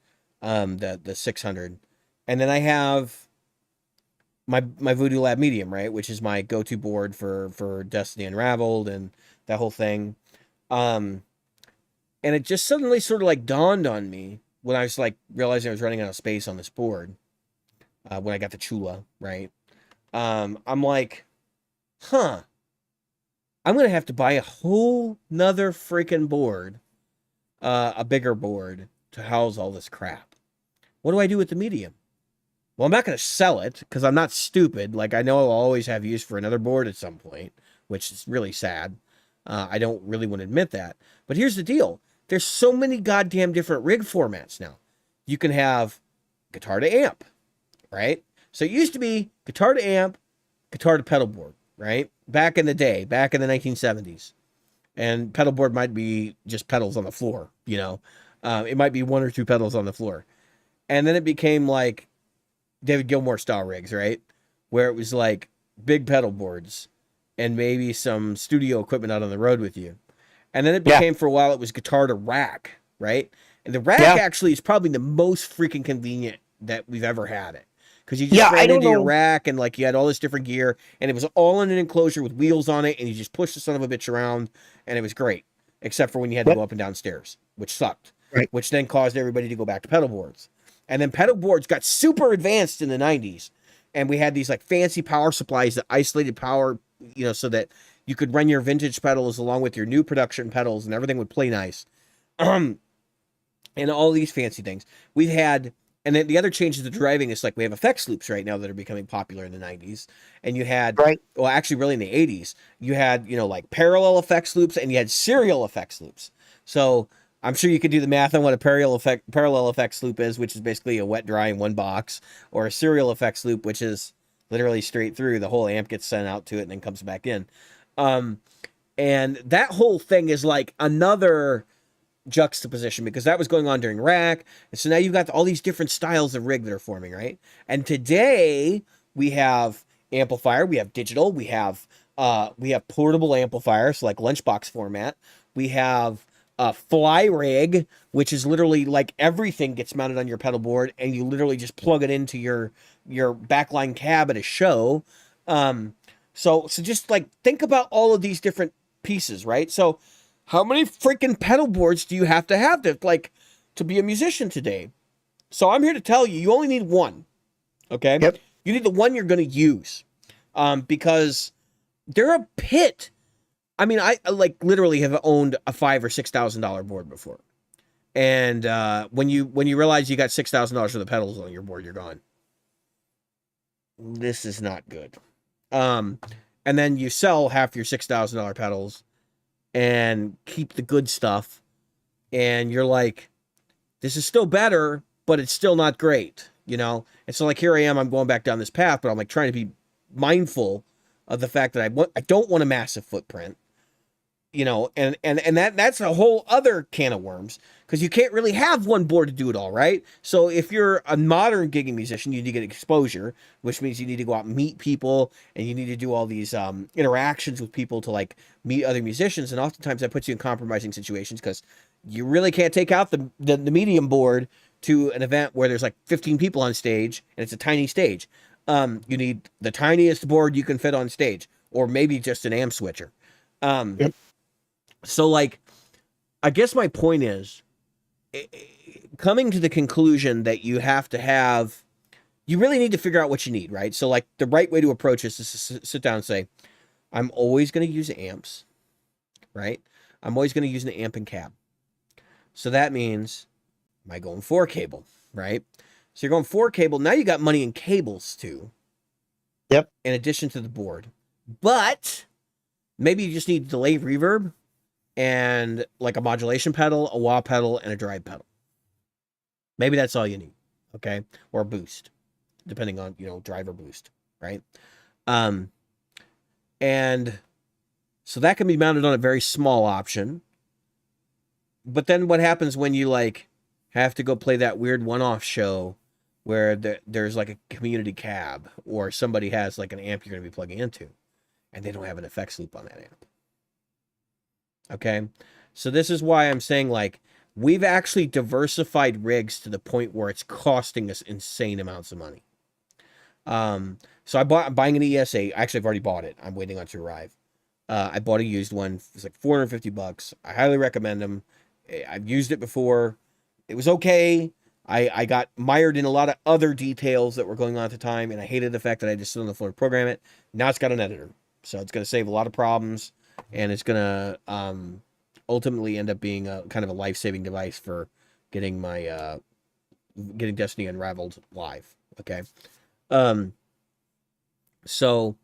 The 600, and then I have my Voodoo Lab Medium, right, which is my go-to board for Destiny Unraveled and that whole thing. And it just suddenly sort of like dawned on me when I was like realizing I was running out of space on this board. When I got the Chula, right, I'm like, I'm gonna have to buy a whole nother freaking board, a bigger board to house all this crap. What do I do with the medium? Well, I'm not going to sell it because I'm not stupid. Like, I know I'll always have use for another board at some point, which is really sad. I don't really want to admit that. But here's the deal. There's so many goddamn different rig formats now. You can have guitar to amp, right? So it used to be guitar to amp, guitar to pedal board, right? Back in the day, back in the 1970s. And pedal board might be just pedals on the floor, It might be 1 or 2 pedals on the floor. And then it became like David Gilmour style rigs, right? Where it was like big pedal boards and maybe some studio equipment out on the road with you. And then it became, for a while, it was guitar to rack, right? And the rack actually is probably the most freaking convenient that we've ever had it. Because you just ran into your rack and like you had all this different gear and it was all in an enclosure with wheels on it and you just pushed the son of a bitch around and it was great. Except for when you had to go up and down stairs, which sucked. Right. Which then caused everybody to go back to pedal boards. And then pedal boards got super advanced in the 90s. And we had these like fancy power supplies that isolated power, so that you could run your vintage pedals along with your new production pedals and everything would play nice. And all these fancy things. We've had, and then the other changes to driving is like we have effects loops right now that are becoming popular in the 90s. And you had, well, actually really in the 80s, you had, like parallel effects loops and you had serial effects loops. So I'm sure you could do the math on what a parallel effects loop is, which is basically a wet dry in one box, or a serial effects loop, which is literally straight through. The whole amp gets sent out to it and then comes back in. And that whole thing is like another juxtaposition because that was going on during rack. And so now you've got all these different styles of rig that are forming, right? And today we have amplifier, we have digital, we have portable amplifiers like lunchbox format. We have fly rig, which is literally like everything gets mounted on your pedal board and you literally just plug it into your backline cab at a show. So just like think about all of these different pieces, right? So how many freaking pedal boards do you have to be a musician today? So I'm here to tell you, you only need one. Okay. Yep. You need the one you're going to use. Because they're a pit. I mean, I like literally have owned a $5,000 or $6,000 board before. And, when you realize you got $6,000 for the pedals on your board, you're gone. This is not good. And then you sell half your $6,000 pedals and keep the good stuff. And you're like, this is still better, but it's still not great, you know? And so like, here I am, I'm going back down this path, but I'm like trying to be mindful of the fact that I don't want a massive footprint, you know, and that's a whole other can of worms because you can't really have one board to do it all, right? So if you're a modern gigging musician, you need to get exposure, which means you need to go out and meet people and you need to do all these interactions with people to like meet other musicians. And oftentimes that puts you in compromising situations because you really can't take out the medium board to an event where there's like 15 people on stage and it's a tiny stage. You need the tiniest board you can fit on stage, or maybe just an amp switcher. Yep. So like, I guess my point is coming to the conclusion that you really need to figure out what you need, right? So like the right way to approach this is to sit down and say, I'm always going to use amps, right? I'm always going to use an amp and cab. So that means, am I going 4 cable, right? So you're going 4 cable. Now you got money in cables too. Yep. In addition to the board. But maybe you just need delay reverb and like a modulation pedal, a wah pedal, and a drive pedal. Maybe that's all you need. Okay. Or a boost, depending on, you know, drive or boost, right? And so that can be mounted on a very small option. But then what happens when you like have to go play that weird one-off show where there's like a community cab or somebody has like an amp you're going to be plugging into and they don't have an effects loop on that amp. Okay. So this is why I'm saying like we've actually diversified rigs to the point where it's costing us insane amounts of money. So I'm buying an ES8. Actually, I've already bought it. I'm waiting on it to arrive. I bought a used one. It's like $450. I highly recommend them. I've used it before. It was okay. I got mired in a lot of other details that were going on at the time, and I hated the fact that I just sit on the floor and program it. Now it's got an editor, so it's going to save a lot of problems, and it's going to ultimately end up being a kind of a life-saving device for getting my getting Destiny Unraveled live. Okay, so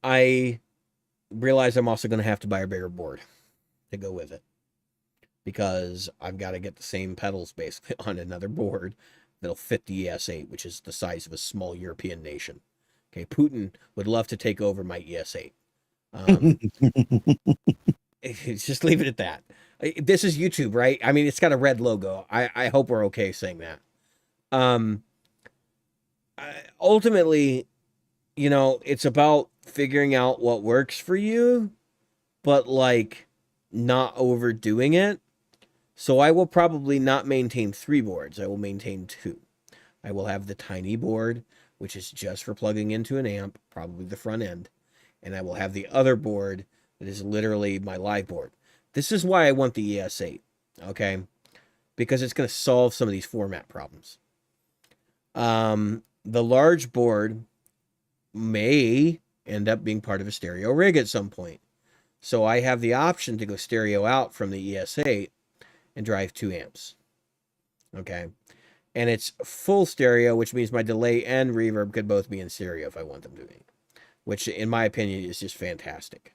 I realized I'm also going to have to buy a bigger board to go with it, because I've got to get the same pedals basically on another board that'll fit the ES8, which is the size of a small European nation. Okay, Putin would love to take over my ES8. Just leave it at that. This is YouTube, right? I mean, it's got a red logo. I hope we're okay saying that. Ultimately, you know, it's about figuring out what works for you, but like not overdoing it. So I will probably not maintain 3 boards. I will maintain 2. I will have the tiny board, which is just for plugging into an amp, probably the front end. And I will have the other board that is literally my live board. This is why I want the ES8, okay? Because it's going to solve some of these format problems. The large board may end up being part of a stereo rig at some point. So I have the option to go stereo out from the ES8 and drive 2 amps. Okay. And it's full stereo, which means my delay and reverb could both be in stereo if I want them to be, which in my opinion is just fantastic.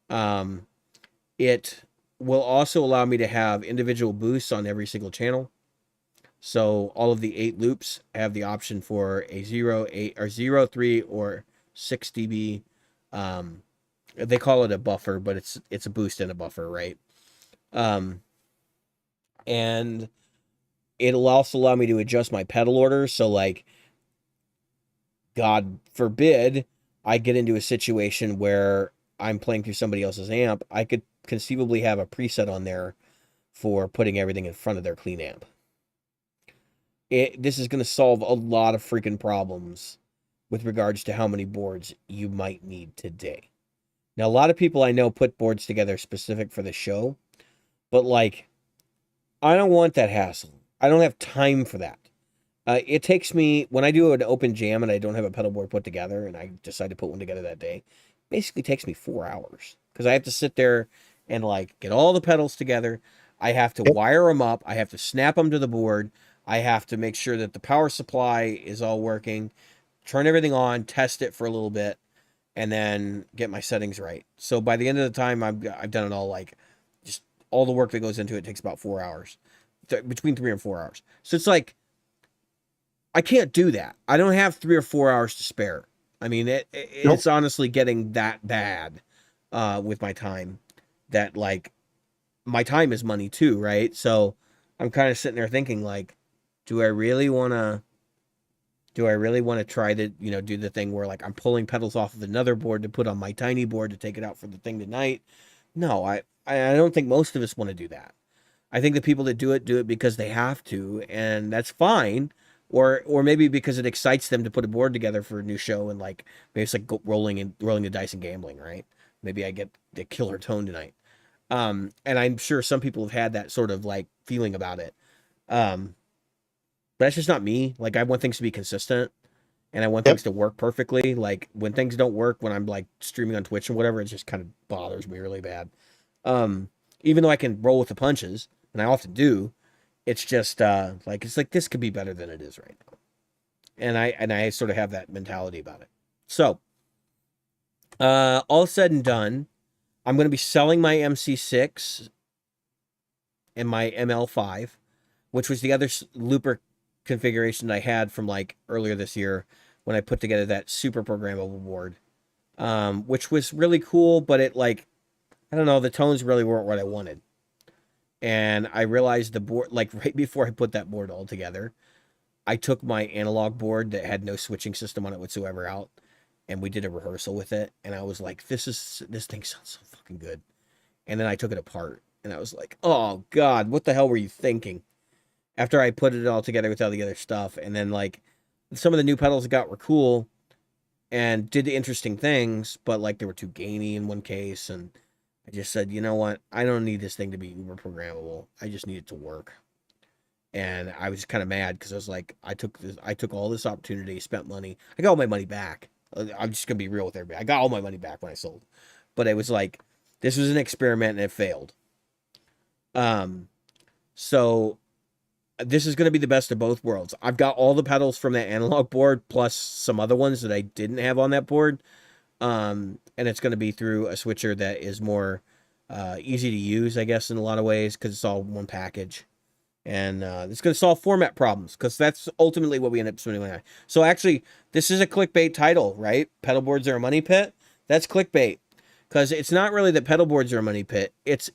It will also allow me to have individual boosts on every single channel. So all of the 8 loops have the option for a 0, 8, or 0, 3, or 6 dB. They call it a buffer, but it's a boost and a buffer, right? And it'll also allow me to adjust my pedal order. So, like, God forbid I get into a situation where I'm playing through somebody else's amp, I could conceivably have a preset on there for putting everything in front of their clean amp. This is going to solve a lot of freaking problems with regards to how many boards you might need today. Now, a lot of people I know put boards together specific for the show, but like, I don't want that hassle. I don't have time for that. It takes me, when I do an open jam and I don't have a pedal board put together and I decide to put one together that day, basically takes me 4 hours because I have to sit there and like get all the pedals together. I have to wire them up. I have to snap them to the board. I have to make sure that the power supply is all working, turn everything on, test it for a little bit, and then get my settings right. So by the end of the time, I've done it all, like just all the work that goes into it takes about 4 hours, between 3 and 4 hours. So it's like, I can't do that. I don't have 3 or 4 hours to spare. I mean, it's honestly getting that bad with my time that like my time is money too, right? So I'm kind of sitting there thinking like, do I really want to try to, do the thing where like I'm pulling pedals off of another board to put on my tiny board to take it out for the thing tonight? No, I don't think most of us want to do that. I think the people that do it because they have to, and that's fine. Or maybe because it excites them to put a board together for a new show, and like maybe it's like rolling the dice and gambling, right? Maybe I get the killer tone tonight. And I'm sure some people have had that sort of like feeling about it. But that's just not me. Like, I want things to be consistent, and I want things to work perfectly. Like, when things don't work, when I'm like streaming on Twitch and whatever, it just kind of bothers me really bad. Even though I can roll with the punches, and I often do, it's just it's like this could be better than it is right now. And I sort of have that mentality about it. So, all said and done, I'm going to be selling my MC6 and my ML5, which was the other looper configuration I had from like earlier this year when I put together that super programmable board, which was really cool, but it like, I don't know, the tones really weren't what I wanted. And I realized the board, like right before I put that board all together, I took my analog board that had no switching system on it whatsoever out, and we did a rehearsal with it. And I was like, this thing sounds so fucking good. And then I took it apart, and I was like, oh God, what the hell were you thinking? After I put it all together with all the other stuff, and then like some of the new pedals I got were cool and did interesting things, but like they were too gainy in one case, and I just said, you know what? I don't need this thing to be uber programmable. I just need it to work. And I was kind of mad because I was like, I took all this opportunity, spent money. I got all my money back. I'm just gonna be real with everybody. I got all my money back when I sold, but it was like, this was an experiment and it failed. So this is gonna be the best of both worlds. I've got all the pedals from that analog board plus some other ones that I didn't have on that board. And it's going to be through a switcher that is more easy to use, I guess, in a lot of ways, because it's all one package. And it's going to solve format problems, because that's ultimately what we end up spending on. So actually, this is a clickbait title, right? Pedalboards are a money pit. That's clickbait, because it's not really that pedalboards are a money pit. It's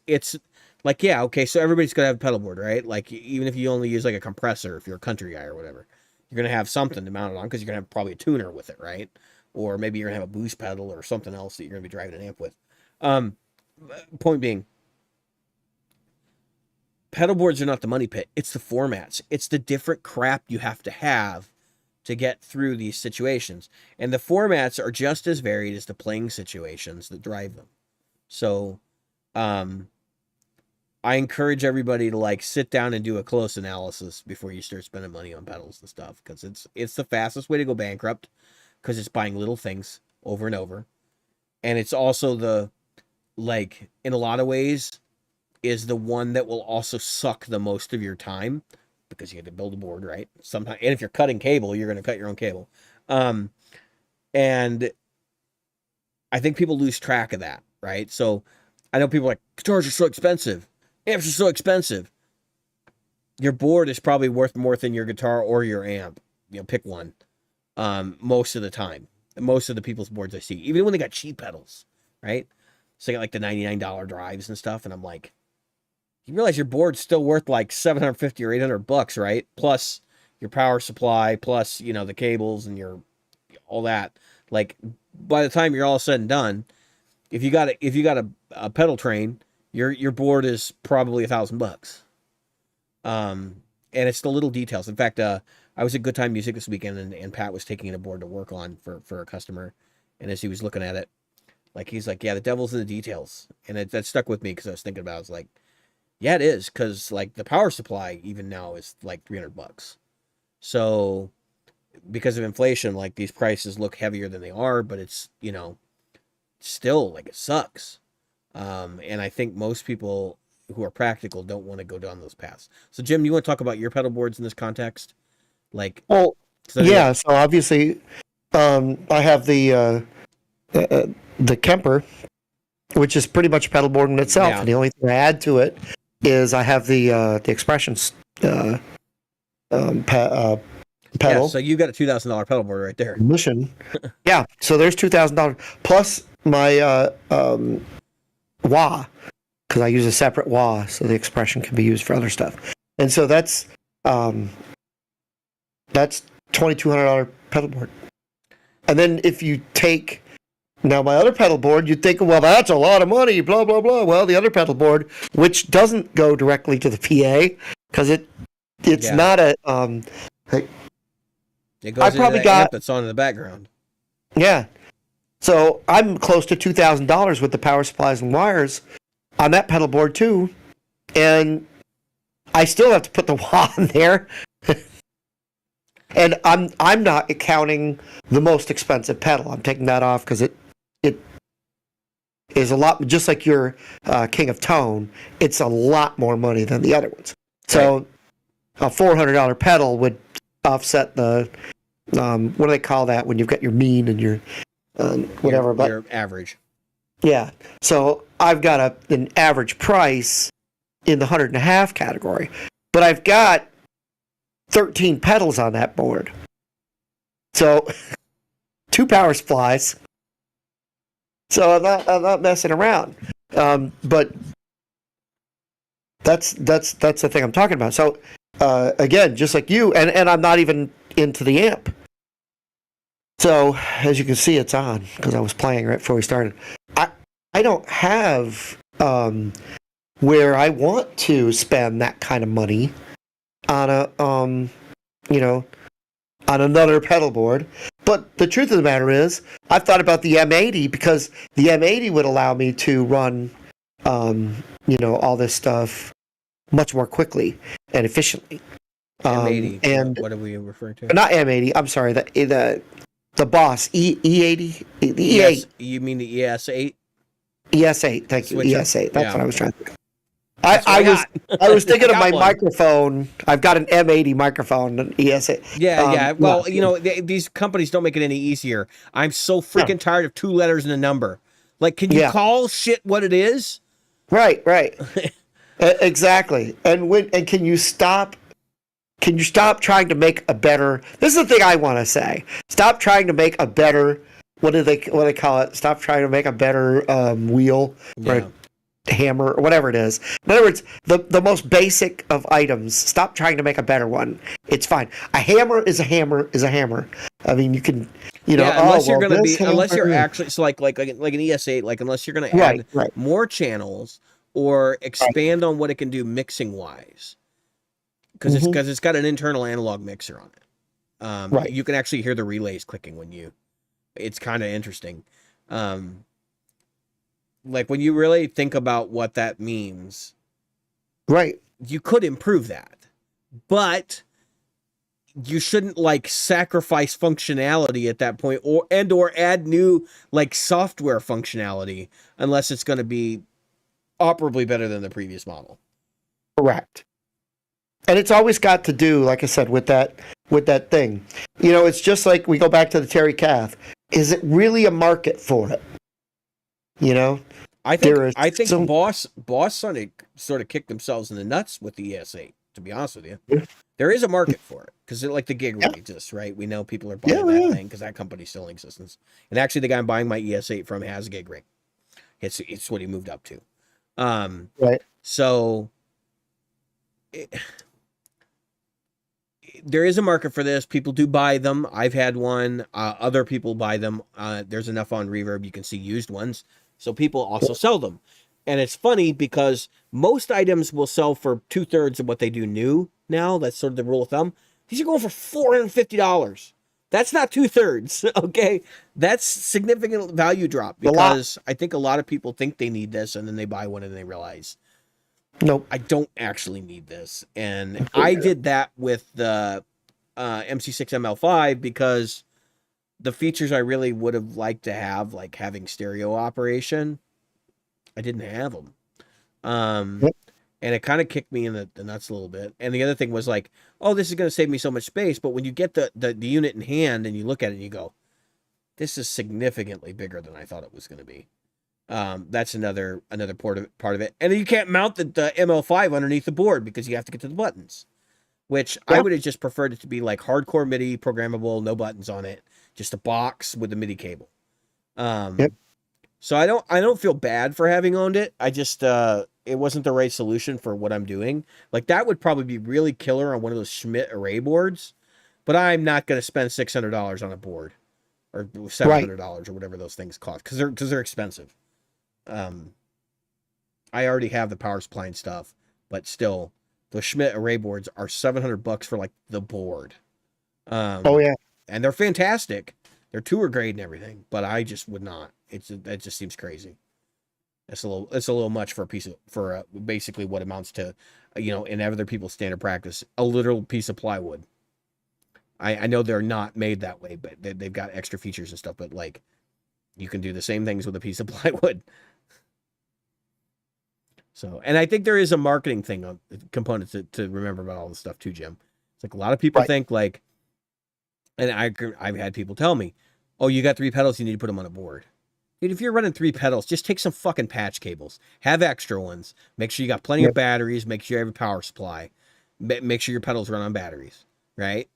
like, yeah, okay, so everybody's going to have a pedalboard, right? Like, even if you only use like a compressor, if you're a country guy or whatever, you're going to have something to mount it on, because you're going to have probably a tuner with it, right? Or maybe you're going to have a boost pedal or something else that you're going to be driving an amp with. Point being, pedal boards are not the money pit. It's the formats. It's the different crap you have to get through these situations. And the formats are just as varied as the playing situations that drive them. So, I encourage everybody to like sit down and do a close analysis before you start spending money on pedals and stuff, because it's the fastest way to go bankrupt, because it's buying little things over and over. And it's also the, like, in a lot of ways, is the one that will also suck the most of your time, because you have to build a board, right? Sometimes, and if you're cutting cable, you're going to cut your own cable. And I think people lose track of that, right? So I know people are like, guitars are so expensive. Amps are so expensive. Your board is probably worth more than your guitar or your amp. Pick one. Most of the time. Most of the people's boards I see, even when they got cheap pedals, right? So they got like the $99 drives and stuff, and I'm like, you realize your board's still worth like 750 or 800 bucks, right? Plus your power supply, plus, you know, the cables and your all that. Like by the time you're all said and done, if you got a pedal train, your board is probably $1,000. And it's the little details. In fact, I was at Good Time Music this weekend, and Pat was taking a board to work on for a customer, and as he was looking at it, like he's like, yeah, the devil's in the details, and that stuck with me because I was thinking about it. I was like, yeah, it is, because like the power supply even now is like $300. So because of inflation, like these prices look heavier than they are, but it's, you know, still like it sucks. And I think most people who are practical don't want to go down those paths. So Jim, you want to talk about your pedal boards in this context? Like, Well, yeah. So obviously, I have the Kemper, which is pretty much a pedal board in itself. Yeah. And the only thing I add to it is I have the Expressions pedal. Yeah, so you got a $2,000 pedal board right there. Mission. Yeah. So there's $2,000 plus my wah, because I use a separate wah, so the Expression can be used for other stuff. And so that's $2,200 pedal board. And then if you take now my other pedal board, you'd think, well, that's a lot of money, blah blah blah. Well, the other pedal board, which doesn't go directly to the PA, because it's not a it goes into the amp that's on in the background. Yeah. So I'm close to $2,000 with the power supplies and wires on that pedal board too, and I still have to put the wah in there. And I'm not counting the most expensive pedal. I'm taking that off because it is a lot, just like your King of Tone. It's a lot more money than the other ones. So a $400 pedal would offset the what do they call that when you've got your mean and your whatever, but your average. Yeah. So I've got an average price in the 100.5 category, but I've got 13 pedals on that board. So 2 power supplies. So I'm not messing around. But that's the thing I'm talking about. So again, just like you, and I'm not even into the amp. So as you can see, it's on because I was playing right before we started. I don't have where I want to spend that kind of money on a on another pedal board. But the truth of the matter is, I've thought about the M80 because the M80 would allow me to run all this stuff much more quickly and efficiently. M80. And what are we referring to? Not M80. I'm sorry. The Boss E80. The E8. Yes, you mean the ES8? ES8. Thank you. Switcher? ES8. That's what I was trying to think. I was thinking of my one. microphone. I've got an M80 microphone, an ES8. Yeah. Well, these companies don't make it any easier. I'm so freaking tired of 2 letters and a number. Like, can you call shit what it is? Right. Exactly. And can you stop? Can you stop trying to make a better? This is the thing I want to say. Stop trying to make a better. What do they call it? Stop trying to make a better wheel or hammer or whatever it is. In other words, the most basic of items. Stop trying to make a better one. It's fine. A hammer is a hammer is a hammer. I mean, you can unless you're actually like an ES8, like unless you're going to add more channels or expand on what it can do mixing wise. Because it's got an internal analog mixer on it. You can actually hear the relays clicking it's kind of interesting. Like when you really think about what that means, you could improve that, but you shouldn't like sacrifice functionality at that point or add new like software functionality unless it's going to be operably better than the previous model. Correct. And it's always got to do, like I said, with that thing. It's just like we go back to the Terry Kath. Is it really a market for it? I think Boss sort of kicked themselves in the nuts with the ES8, to be honest with you. Yeah. There is a market for it because like the gig rig exists, right? We know people are buying that thing because that company's still in existence. And actually the guy I'm buying my ES8 from has a gig rig. It's what he moved up to. So there is a market for this. People do buy them. I've had one. Other people buy them. There's enough on Reverb. You can see used ones. So people also sell them. And it's funny because most items will sell for 2/3 of what they do new now. That's sort of the rule of thumb. These are going for $450. That's not 2/3. Okay. That's significant value drop because I think a lot of people think they need this and then they buy one and they realize, nope, I don't actually need this. And I did that with the MC6 ML5 because the features I really would have liked to have, like having stereo operation, I didn't have them. And it kind of kicked me in the nuts a little bit. And the other thing was like, oh, this is going to save me so much space. But when you get the unit in hand and you look at it and you go, this is significantly bigger than I thought it was going to be. That's another part of it. And then you can't mount the ML5 underneath the board because you have to get to the buttons, which I would have just preferred it to be like hardcore MIDI, programmable, no buttons on it, just a box with a MIDI cable. So I don't feel bad for having owned it. I just it wasn't the right solution for what I'm doing. Like that would probably be really killer on one of those Schmidt array boards, but I'm not going to spend $600 on a board or $700 or whatever those things cost because they're expensive. I already have the power supply and stuff, but still, the Schmidt array boards are $700 for like the board. Oh yeah, and they're fantastic. They're tour grade and everything, but I just would not. That just seems crazy. It's a little much for basically what amounts to, in other people's standard practice, a literal piece of plywood. I know they're not made that way, but they've got extra features and stuff. But like, you can do the same things with a piece of plywood. So, and I think there is a marketing thing on component to remember about all this stuff too, Jim. It's like a lot of people think like, and I've had people tell me, oh, you got 3 pedals, you need to put them on a board. Dude, if you're running 3 pedals, just take some fucking patch cables. Have extra ones. Make sure you got plenty of batteries. Make sure you have a power supply. Make sure your pedals run on batteries, right?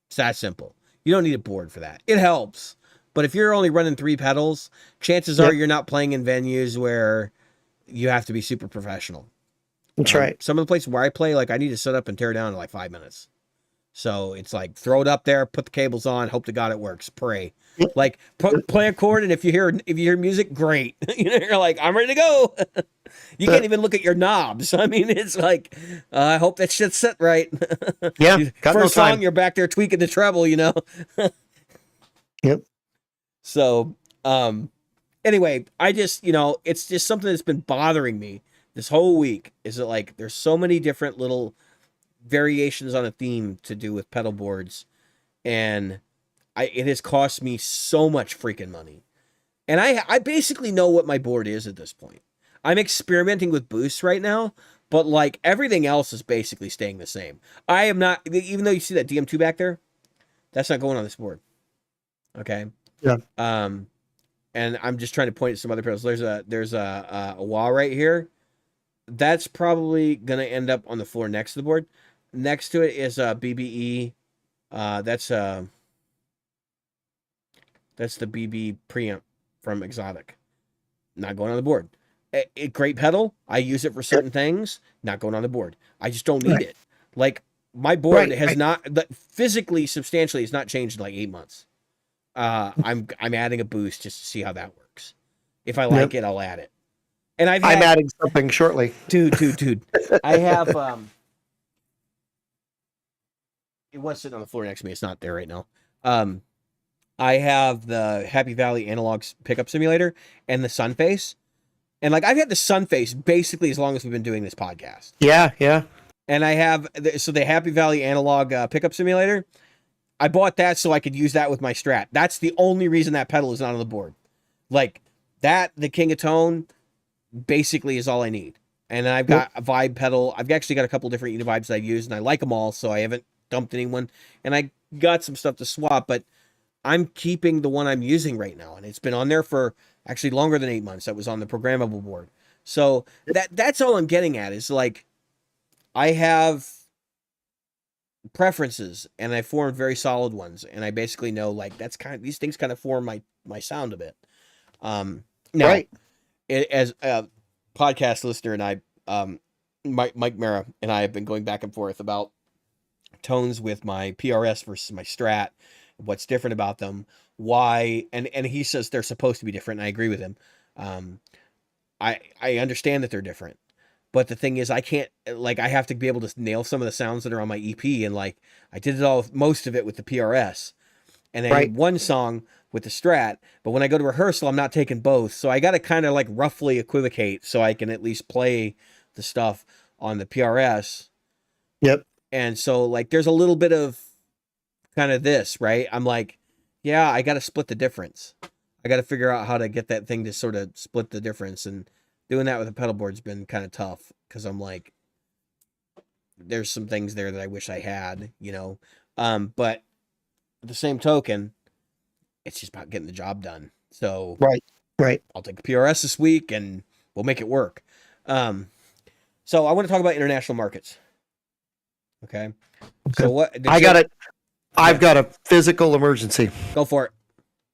It's that simple. You don't need a board for that. It helps. But if you're only running 3 pedals, chances are you're not playing in venues where you have to be super professional. That's right. Some of the places where I play, like I need to set up and tear down in like 5 minutes. So it's like, throw it up there, put the cables on, hope to God it works, pray. Like play a chord, and if you hear music, great. You're like, I'm ready to go. You can't even look at your knobs. I mean, it's like, I hope that shit's set right. Yeah. First song, you're back there tweaking the treble, Yep. So, anyway, I just, it's just something that's been bothering me this whole week. Is that like, there's so many different little variations on a theme to do with pedal boards, and it has cost me so much freaking money. And I basically know what my board is at this point. I'm experimenting with boosts right now, but like everything else is basically staying the same. I am not, even though you see that DM2 back there, that's not going on this board. Okay. Yeah. And I'm just trying to point at some other pedals. There's a wah right here. That's probably gonna end up on the floor next to the board. Next to it is a BBE. That's the BB preamp from Exotic. Not going on the board. Great pedal. I use it for certain things. Not going on the board. I just don't need it. Like my board has not physically substantially has not changed in like 8 months. I'm adding a boost just to see how that works. If I like it, I'll add it. And I'm adding something shortly. Dude. I have it was sitting on the floor next to me. It's not there right now. I have the Happy Valley Analog Pickup Simulator and the Sunface. And like I've had the Sunface basically as long as we've been doing this podcast. Yeah. And I have the Happy Valley Analog Pickup Simulator. I bought that so I could use that with my Strat. That's the only reason that pedal is not on the board. Like that, the King of Tone, basically is all I need. And then I've got a Vibe pedal. I've actually got a couple different Univibes that I use, and I like them all, so I haven't dumped anyone. And I got some stuff to swap, but I'm keeping the one I'm using right now, and it's been on there for actually longer than 8 months. That was on the programmable board. So that's all I'm getting at is like I have preferences, and I formed very solid ones, and I basically know like these things kind of form my sound a bit. Now, as a podcast listener, and Mike Mara and I have been going back and forth about tones with my PRS versus my Strat, what's different about them, why, and he says they're supposed to be different, and I agree with him. Um, I understand that they're different, but the thing is, I can't, like, I have to be able to nail some of the sounds that are on my EP, and like I did it all, most of it with the PRS, and I Right. did one song with the Strat, but when I go to rehearsal, I'm not taking both, so I got to kind of like roughly equivocate so I can at least play the stuff on the PRS. Yep. And so like there's a little bit of kind of this, right? I'm like, yeah, I got to split the difference. I got to figure out how to get that thing to sort of split the difference, and doing that with a pedal board's been kind of tough because I'm like, there's some things there that I wish I had, you know. But the same token, it's just about getting the job done. So Right. Right. I'll take a PRS this week and we'll make it work. Um, so I want to talk about international markets. Okay. So Okay. what? I got it. Yeah. I've got a physical emergency, Go for it.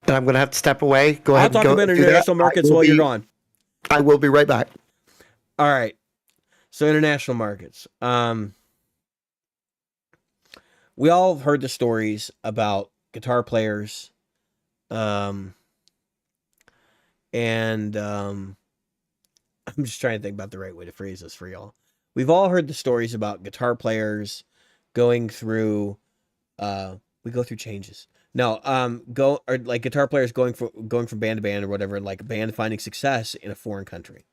and I'm going to have to step away. Go I'll ahead and talk go about do that. international markets while you're gone. I will be right back. All right. So international markets. We all have heard the stories about guitar players, and I'm just trying to think about the right way to phrase this for y'all. We've all heard the stories about guitar players going through. We go through changes. No, go or like guitar players going from band to band or whatever, and like a band finding success in a foreign country.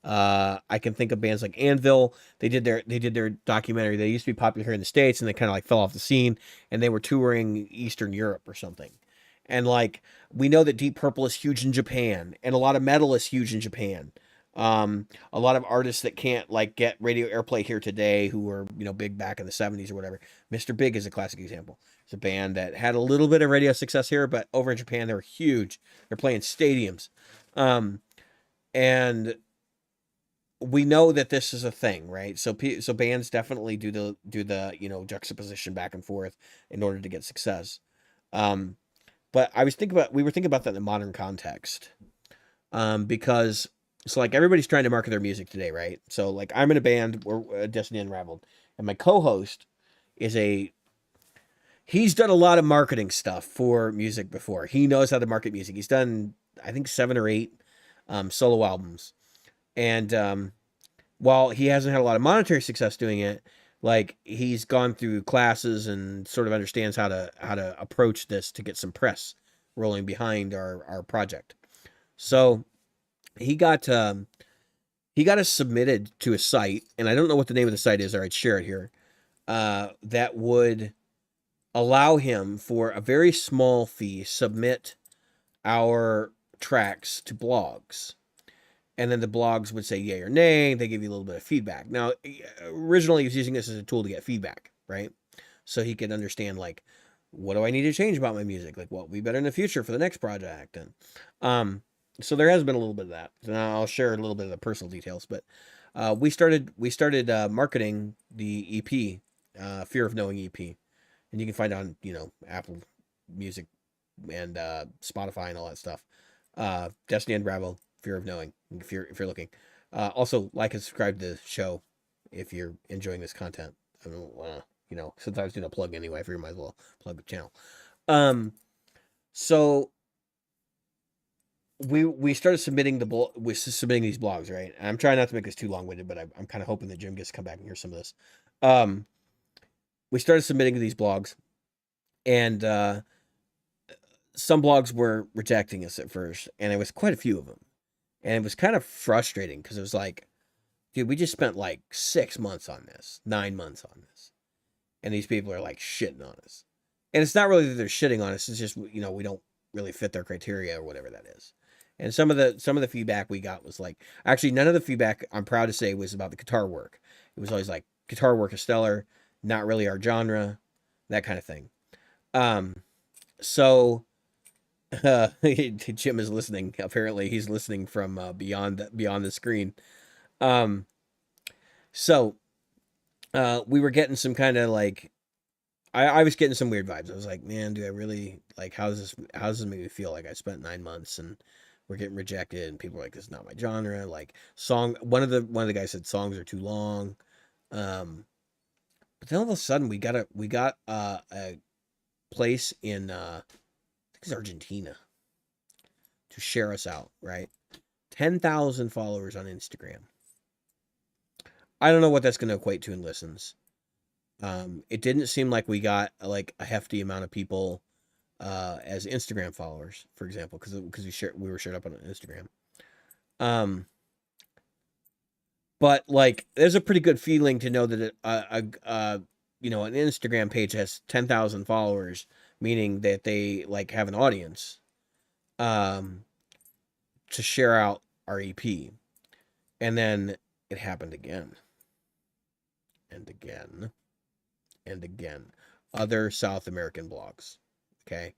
I can think of bands like Anvil. They did their documentary. They used to be popular here in the States, and they kind of like fell off the scene, and they were touring Eastern Europe or something. And like we know that Deep Purple is huge in Japan, and a lot of metal is huge in Japan. A lot of artists that can't like get radio airplay here today, who were big back in the '70s or whatever. Mr. Big is a classic example. It's a band that had a little bit of radio success here, but over in Japan they were huge. They're playing stadiums, and we know that this is a thing, right? So bands definitely do the juxtaposition back and forth in order to get success. But we were thinking about that in the modern context, because so like everybody's trying to market their music today, right? So like I'm in a band, we're Destiny Unraveled, and my co-host is he's done a lot of marketing stuff for music before. He knows how to market music. He's done I think 7 or 8 solo albums. And while he hasn't had a lot of monetary success doing it, like he's gone through classes and sort of understands how to approach this to get some press rolling behind our project. So he got us submitted to a site, and I don't know what the name of the site is, or I'd share it here. That would allow him for a very small fee submit our tracks to blogs. And then the blogs would say yay or nay. They give you a little bit of feedback. Now, originally he was using this as a tool to get feedback, right? So he could understand, like, what do I need to change about my music? Like, what would be better in the future for the next project? And so there has been a little bit of that. So now I'll share a little bit of the personal details. But we started marketing the EP, Fear of Knowing EP. And you can find it on, Apple Music and Spotify and all that stuff. Destiny Unraveled, Fear of Knowing, if you're looking. Also, like and subscribe to the show if you're enjoying this content. I don't want to, since I was doing a plug anyway, I figure I might as well plug the channel. So we started submitting these blogs, right? And I'm trying not to make this too long-winded, but I'm kind of hoping that Jim gets to come back and hear some of this. We started submitting these blogs, and some blogs were rejecting us at first, and it was quite a few of them. And it was kind of frustrating because it was like, dude, we just spent like 6 months on this, 9 months on this. And these people are like shitting on us. And it's not really that they're shitting on us. It's just, we don't really fit their criteria or whatever that is. And some of the feedback we got was like, actually, none of the feedback, I'm proud to say, was about the guitar work. It was always like, guitar work is stellar, not really our genre, that kind of thing. So Jim is listening. Apparently, he's listening from beyond the screen. So we were getting some kind of like, I was getting some weird vibes. I was like, man, do I really like, how does this make me feel? Like I spent 9 months and we're getting rejected, and people are like, this is not my genre. Like one of the guys said songs are too long. But then all of a sudden we got a place in I think it's Argentina to share us out, right? 10,000 followers on Instagram. I don't know what that's going to equate to in listens. It didn't seem like we got like a hefty amount of people as Instagram followers, for example, because we were shared up on Instagram. But like, there's a pretty good feeling to know that an Instagram page has 10,000 followers, meaning that they like have an audience, to share out our EP. And then it happened again and again and again. Other South American blogs. Okay.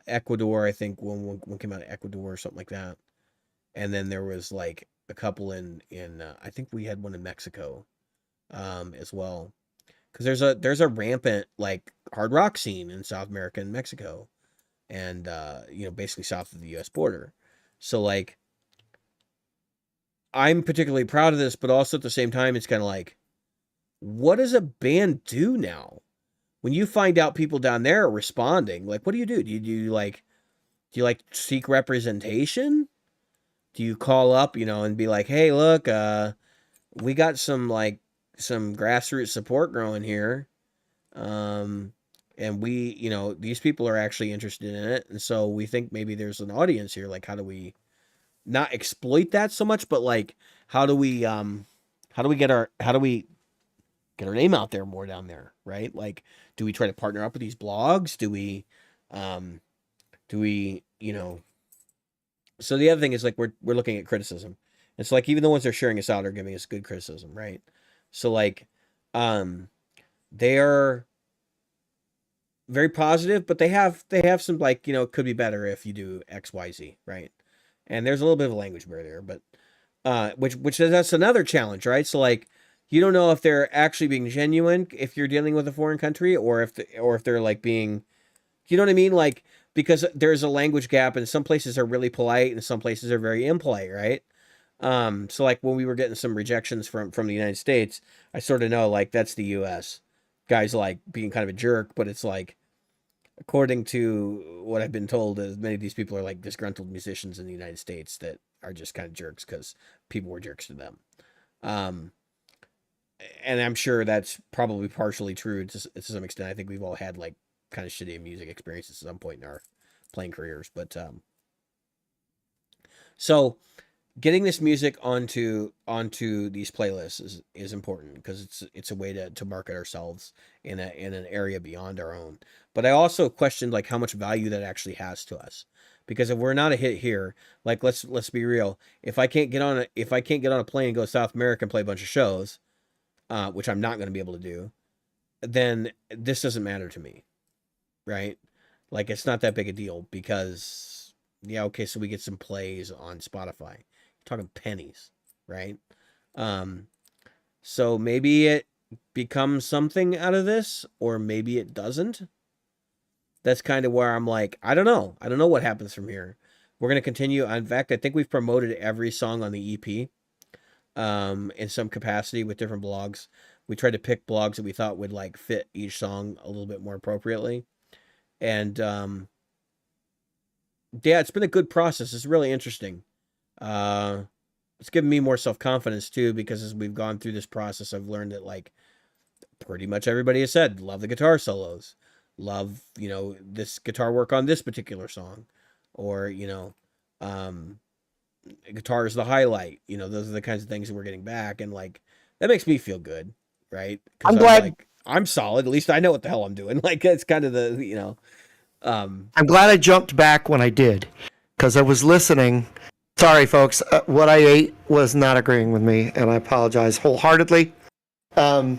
Ecuador, I think one came out of Ecuador or something like that. And then there was like a couple in I think we had one in Mexico as well. Because there's a rampant like hard rock scene in South America and Mexico. And basically south of the US border. So like, I'm particularly proud of this, but also at the same time, it's kind of like, what does a band do now? When you find out people down there are responding, like, what do? Do you seek representation? Do you call up, and be like, hey, look, we got some grassroots support growing here. And we, these people are actually interested in it. And so we think maybe there's an audience here. Like, how do we not exploit that so much, but like, how do we get our name out there more down there, right? Like, do we try to partner up with these blogs? Do we, so the other thing is like, we're looking at criticism. It's like, even the ones that are sharing us out are giving us good criticism, right? So like, they are very positive, but they have some like, could be better if you do X, Y, Z, right? And there's a little bit of a language barrier, but which that's another challenge, right? So like, you don't know if they're actually being genuine if you're dealing with a foreign country, or if they're like being, you know what I mean? Like, because there's a language gap, and some places are really polite and some places are very impolite, right? So like, when we were getting some rejections from the United States, I sort of know like that's the US guys like being kind of a jerk, but it's like, according to what I've been told, many of these people are like disgruntled musicians in the United States that are just kind of jerks because people were jerks to them. And I'm sure that's probably partially true to some extent. I think we've all had like kind of shitty music experiences at some point in our playing careers. But so getting this music onto these playlists is important, because it's a way to market ourselves in an area beyond our own. But I also questioned like how much value that actually has to us, because if we're not a hit here, like let's be real, if I can't get on a plane and go to South America and play a bunch of shows, which I'm not going to be able to do, then this doesn't matter to me, right? Like, it's not that big a deal, because so we get some plays on Spotify. Talking pennies, right? So maybe it becomes something out of this, or maybe it doesn't. That's kind of where I'm like, I don't know what happens from here. We're going to continue. In fact, I think we've promoted every song on the EP in some capacity with different blogs. We tried to pick blogs that we thought would like fit each song a little bit more appropriately. And it's been a good process. It's really interesting. It's given me more self-confidence too, because as we've gone through this process, I've learned that like pretty much everybody has said, love the guitar solos, love, this guitar work on this particular song, or, guitar is the highlight, those are the kinds of things that we're getting back. And like, that makes me feel good. Right. I'm glad. Like, I'm solid. At least I know what the hell I'm doing. Like, it's kind of the, I'm glad I jumped back when I did, because I was listening. Sorry, folks. What I ate was not agreeing with me, and I apologize wholeheartedly. But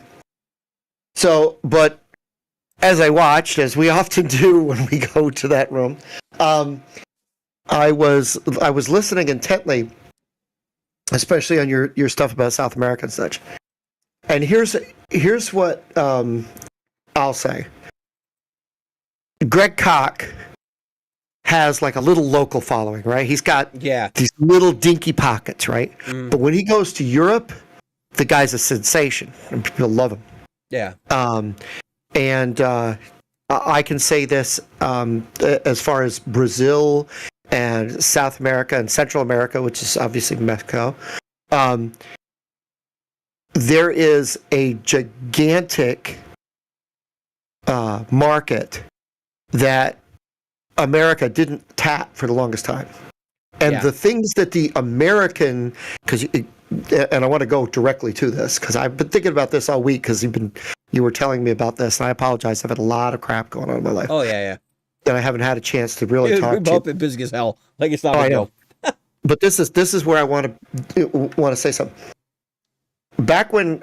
as I watched, as we often do when we go to that room, I was listening intently, especially on your stuff about South America and such. And here's what I'll say. Greg Koch has like a little local following, right? He's got these little dinky pockets, right? But when he goes to Europe, the guy's a sensation and people love him. Yeah. And I can say this as far as Brazil and South America and Central America, which is obviously Mexico, there is a gigantic market that America didn't tap for the longest time. And the things that the American, and I want to go directly to this because I've been thinking about this all week because you were telling me about this, and I apologize. I've had a lot of crap going on in my life. Oh yeah. And I haven't had a chance to really talk. We've both been busy as hell. Like it's not. I know. But this is where I want to say something. Back when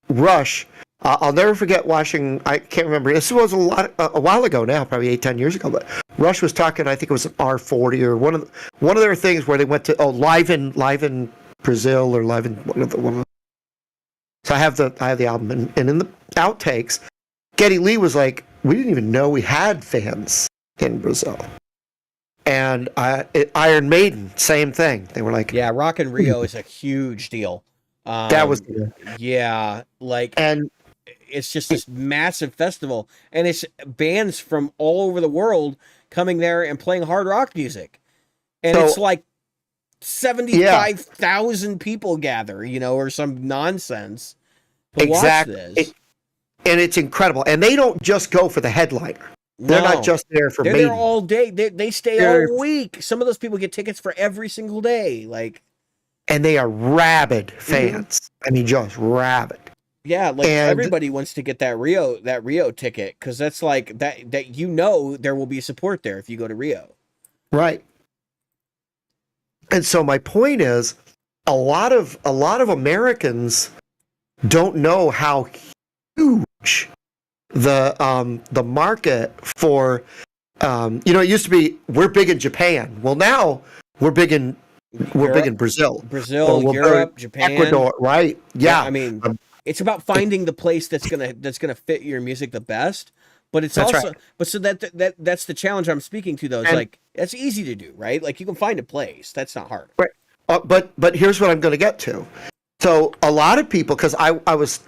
Rush, I'll never forget watching. I can't remember. This was a while ago now, probably 8-10 years ago. But Rush was talking. I think it was an R40 or one of their things where they went to live in Brazil or live in one of the. So I have the album, and in the outtakes, Geddy Lee was like, "We didn't even know we had fans in Brazil." And Iron Maiden, same thing. They were like, "Yeah, Rock in Rio is a huge deal." That was and it's just this massive festival, and it's bands from all over the world coming there and playing hard rock music, and it's like 75,000 people gather, or some nonsense to watch this. And it's incredible. And they don't just go for the headliner. They're not just there for They're Maiden. there all day. They stay all week. Some of those people get tickets for every single day. And they are rabid fans. I mean, just rabid. Yeah, everybody wants to get that Rio ticket because that's like that there will be support there if you go to Rio. Right. And so my point is, a lot of Americans don't know how huge the market for it used to be we're big in Japan. Well, now we're big in Brazil, Europe, Japan, Ecuador, right? Yeah, I mean, it's about finding the place that's gonna fit your music the best. But it's also, right. But so that's the challenge I'm speaking to, though. It's that's easy to do, right? Like you can find a place. That's not hard. Right. But here's what I'm going to get to. So a lot of people, because I was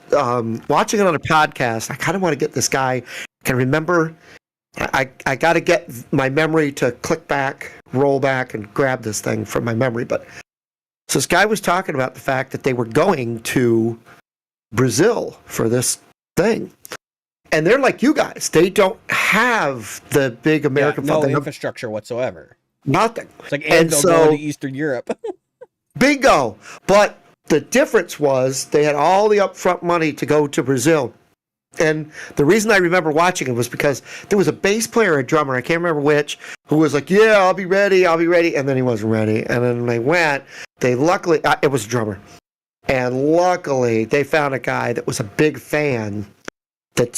watching it on a podcast. I kind of want to get this guy. I can remember. I got to get my memory to click back, roll back, and grab this thing from my memory. But so this guy was talking about the fact that they were going to Brazil for this thing. And they're like you guys. They don't have the big American no infrastructure whatsoever. Nothing. It's like Anvil going to Eastern Europe. Bingo. But the difference was they had all the upfront money to go to Brazil. And the reason I remember watching it was because there was a bass player or a drummer, I can't remember which, who was like, yeah, I'll be ready. And then he wasn't ready. And then they went. It was a drummer. And luckily, they found a guy that was a big fan that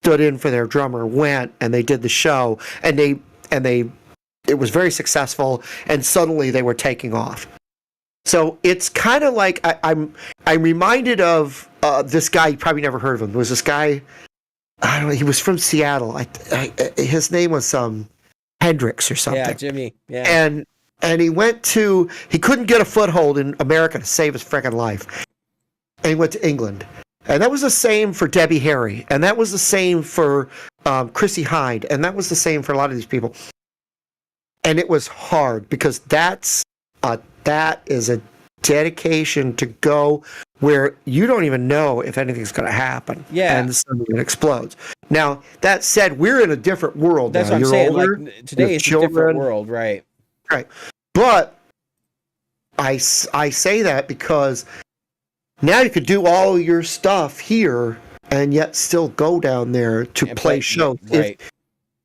stood in for their drummer, went, and they did the show, and it was very successful, and suddenly they were taking off. So it's kind of like I'm reminded of this guy. You probably never heard of him. There was this guy. I don't know. He was from Seattle. His name was Hendrix or something. Yeah, Jimmy. Yeah. And he couldn't get a foothold in America to save his freaking life, and he went to England. And that was the same for Debbie Harry. And that was the same for Chrissy Hynde. And that was the same for a lot of these people. And it was hard because that is a dedication to go where you don't even know if anything's going to happen. Yeah. And suddenly it explodes. Now, that said, we're in a different world now. That's what I'm saying. Older, today is a different world, right? Right. But I say that because now you could do all your stuff here and yet still go down there to play shows.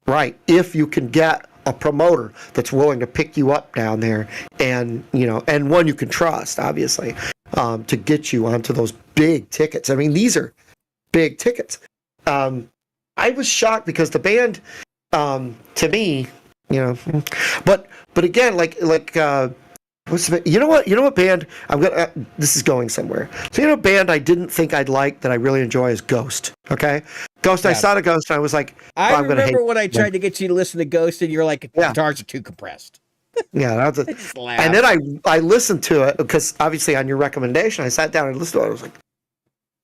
Right. If you can get a promoter that's willing to pick you up down there and one you can trust, obviously, to get you onto those big tickets. I mean, these are big tickets. I was shocked because the band, to me, but again, you know what band this is going somewhere. So a band I didn't think I'd like that I really enjoy is Ghost. Okay, Ghost, I Yeah. saw the Ghost, and I was like, I I'm gonna hate remember when I them. tried to get you to listen to Ghost, and you're like, Yeah. guitars are too compressed. Yeah, that's I it. just laughed. And then I listened to it because obviously on your recommendation, I sat down and listened to it. I was like,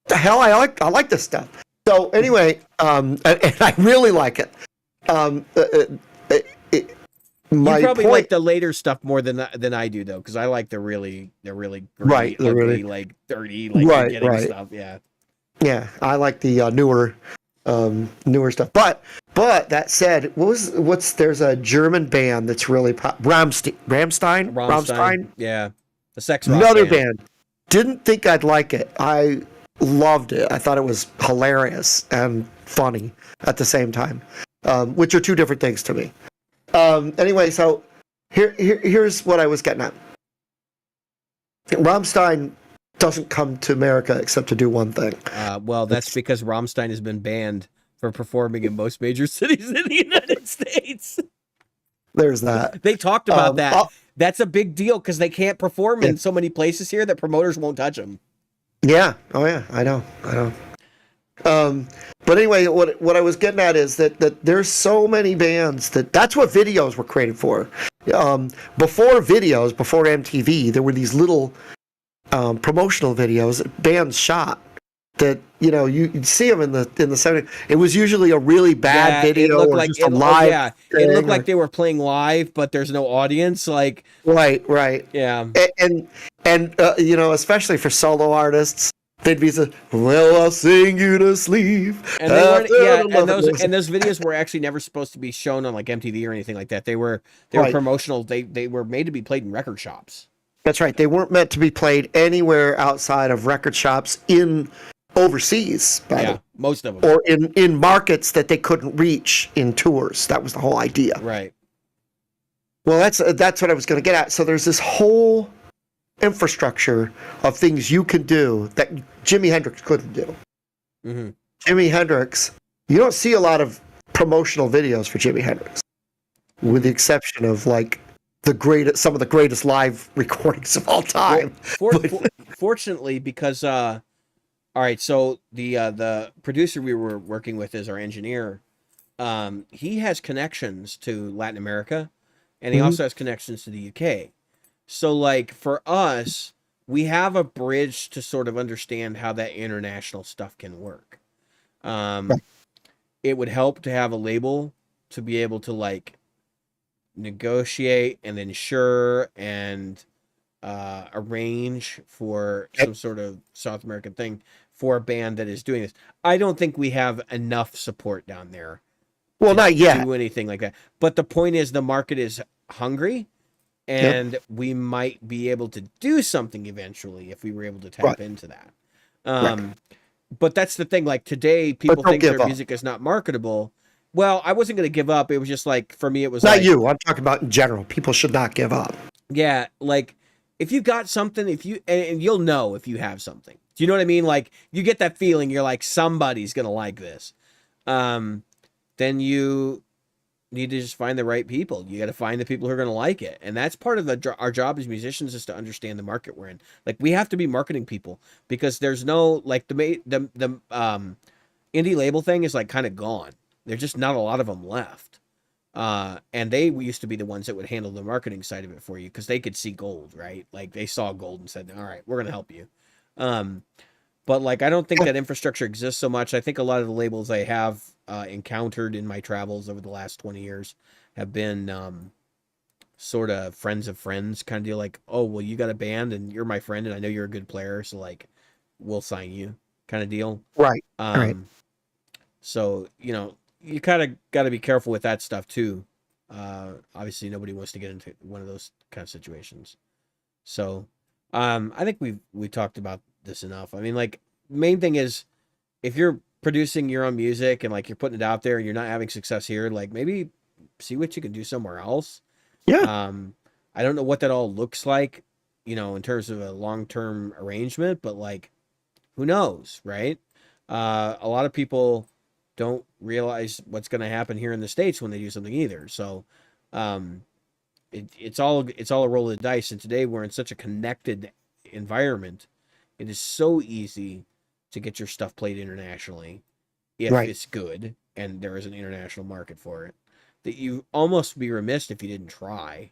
the hell, I like this stuff. So anyway, and I really like it. Um, uh, uh, you You probably like the later stuff more than I do, though, because I like the really gritty, Right, the ugly, really- like dirty, like Right, beginning right. stuff. Yeah. Yeah, I like the newer stuff. But that said, there's a German band that's really Rammstein. Yeah. The sex rock Another band. band. Didn't think I'd like it. I loved it. I thought it was hilarious and funny at the same time, which are two different things to me. Anyway, so here's what I was getting at. Rammstein doesn't come to America except to do one thing. Well, that's because Rammstein has been banned from performing in most major cities in the United States. There's that. They talked about that. I'll- That's a big deal because they can't perform in so many places here that promoters won't touch them. Yeah. Oh yeah. I know. But anyway, what I was getting at is that there's so many bands that's what videos were created for. Before videos, before MTV, there were these little promotional videos that bands shot. That you'd see them in the 70s. It was usually a really bad video or just a live. It looked like they were playing live, but there's no audience. Like right. Yeah. And especially for solo artists, they'd be well, I'll sing you to sleep. And they weren't, and those videos were actually never supposed to be shown on like MTV or anything like that. They were promotional. They were made to be played in record shops. That's right. They weren't meant to be played anywhere outside of record shops in overseas. Most of them. Or in markets that they couldn't reach in tours. That was the whole idea. Right. Well, that's what I was going to get at. So there's this whole infrastructure of things you can do that Jimi Hendrix couldn't do. Mm-hmm. Jimi Hendrix, you don't see a lot of promotional videos for Jimi Hendrix, with the exception of like some of the greatest live recordings of all time. Fortunately, because all right, so the producer we were working with is our engineer. He has connections to Latin America, and he also has connections to the UK. So, like, for us, we have a bridge to sort of understand how that international stuff can work. It would help to have a label to be able to, like, negotiate and insure and arrange for some sort of South American thing for a band that is doing this. I don't think we have enough support down there. Well, not yet. Do anything like that. But the point is, the market is hungry. And we might be able to do something eventually if we were able to tap into that. But that's the thing. Like today, people think their music is not marketable. Well, I wasn't going to give up. It was just like, for me, it was not you. I'm talking about in general. People should not give up. Yeah. Like if you got something, and you'll know if you have something. Do you know what I mean? Like you get that feeling. You're like, somebody's going to like this. Then you need to just find the right people. You got to find the people who are going to like it. And that's part of our job as musicians, is to understand the market we're in. Like we have to be marketing people, because there's no, like the indie label thing is like kind of gone. There's just not a lot of them left. And they used to be the ones that would handle the marketing side of it for you, because they could see gold, right? Like they saw gold and said, all right, we're going to help you. But like, I don't think that infrastructure exists so much. I think a lot of the labels I have encountered in my travels over the last 20 years have been sort of friends of friends kind of deal. Like, oh, well, you got a band and you're my friend and I know you're a good player, so like, we'll sign you kind of deal. Right. Right. So, you kind of got to be careful with that stuff too. Obviously, nobody wants to get into one of those kind of situations. So, I think we talked about this enough. I mean, like, main thing is, if you're producing your own music and like you're putting it out there and you're not having success here, like maybe see what you can do somewhere else. Yeah. I don't know what that all looks like, in terms of a long-term arrangement, but like, who knows, right? A lot of people don't realize what's going to happen here in the States when they do something either. So, it's all a roll of the dice. And today we're in such a connected environment. It is so easy to get your stuff played internationally. if Right. it's good and there is an international market for it. That you almost be remiss if you didn't try.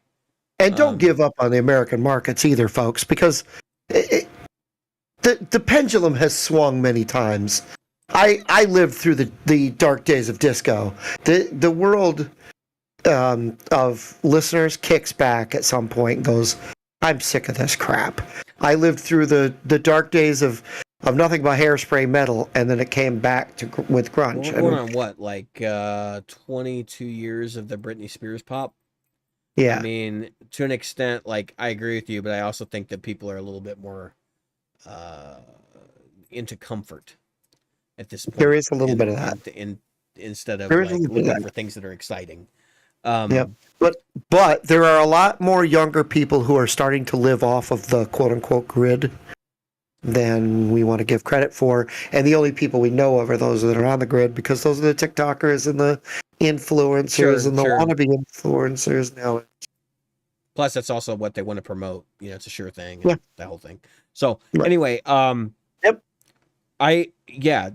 And don't give up on the American markets either, folks, because the pendulum has swung many times. I lived through the dark days of disco. The world of listeners kicks back at some point and goes, I'm sick of this crap. I lived through the dark days of nothing but hairspray metal, and then it came back with grunge. We're going on what, like 22 years of the Britney Spears pop? Yeah. I mean, to an extent, like, I agree with you, but I also think that people are a little bit more into comfort at this point. There is a little bit of that. Instead of like looking for things that are exciting. Yeah, but there are a lot more younger people who are starting to live off of the quote unquote grid than we want to give credit for, and the only people we know of are those that are on the grid, because those are the TikTokers and the influencers and the wannabe influencers now. Plus, that's also what they want to promote. You know, it's a sure thing. Yeah, that whole thing. So anyway, yep.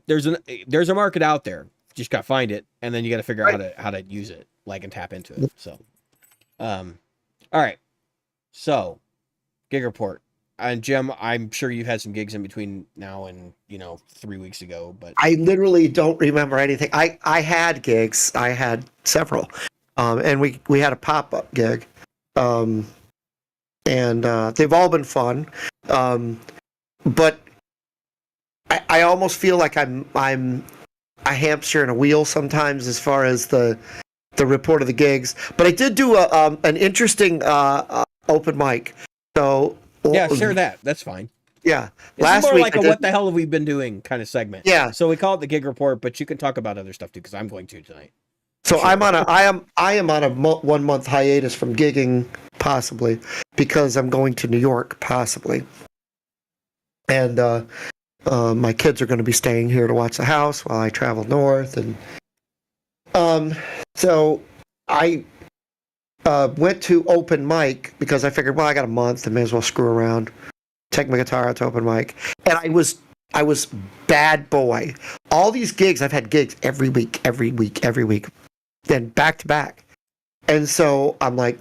There's a market out there. You just gotta find it, and then you gotta figure out how to use it, like, and tap into it. So, all right. So, gig report. And Jim, I'm sure you had some gigs in between now and 3 weeks ago, but I literally don't remember anything. I had gigs. I had several, and we had a pop-up gig, and they've all been fun, but I almost feel like I'm a hamster in a wheel sometimes as far as the report of the gigs. But I did do an interesting open mic. So yeah, share that. That's fine. Yeah, it's last more week like a what the hell have we been doing kind of segment. Yeah. So we call it the gig report, but you can talk about other stuff too, because I'm going to tonight. So sure. I am on a 1 month hiatus from gigging, possibly because I'm going to New York, possibly, and my kids are going to be staying here to watch the house while I travel north, and so I went to open mic because I figured, well, I got a month, I may as well screw around, take my guitar out to open mic, and I was bad boy. All these gigs, I've had gigs every week, then back to back, and so I'm like,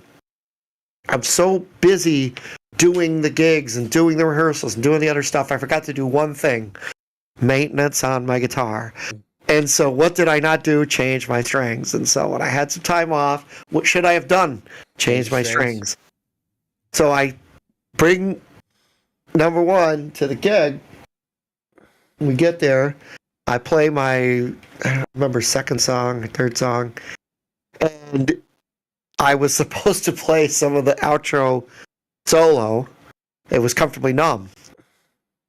I'm so busy doing the gigs and doing the rehearsals and doing the other stuff, I forgot to do one thing: maintenance on my guitar. And so what did I not do? Change my strings. And so when I had some time off, what should I have done? Change my strings. So I bring number one to the gig. We get there. I play my, I don't remember, second song, third song. And I was supposed to play some of the outro solo. It was Comfortably Numb.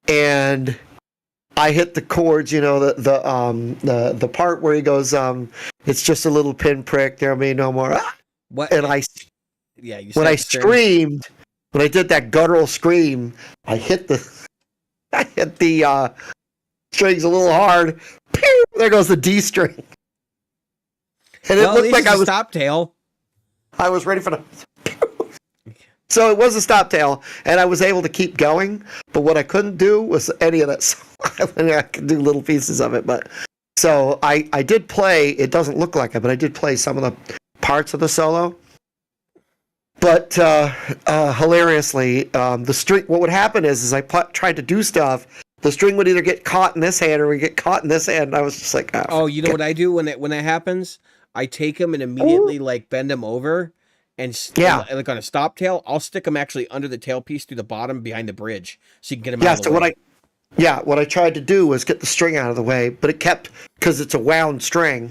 And I hit the chords, the part where he goes, it's just a little pinprick, there'll be no more. What? And when I screamed, when I did that guttural scream, I hit the strings a little hard. Pew! There goes the D string. And it looked like I was stop tail. I was ready for the. So it was a stop tail, and I was able to keep going. But what I couldn't do was any of that. I could do little pieces of it, but so I did play. It doesn't look like it, but I did play some of the parts of the solo. But hilariously, the string. What would happen is I tried to do stuff. The string would either get caught in this hand or would get caught in this hand. And I was just like, oh, you know what I do when that happens? I take them and immediately bend them over. And like on a stop tail, I'll stick them actually under the tailpiece through the bottom behind the bridge, so you can get them out of the way. What I tried to do was get the string out of the way, but it kept, because it's a wound string,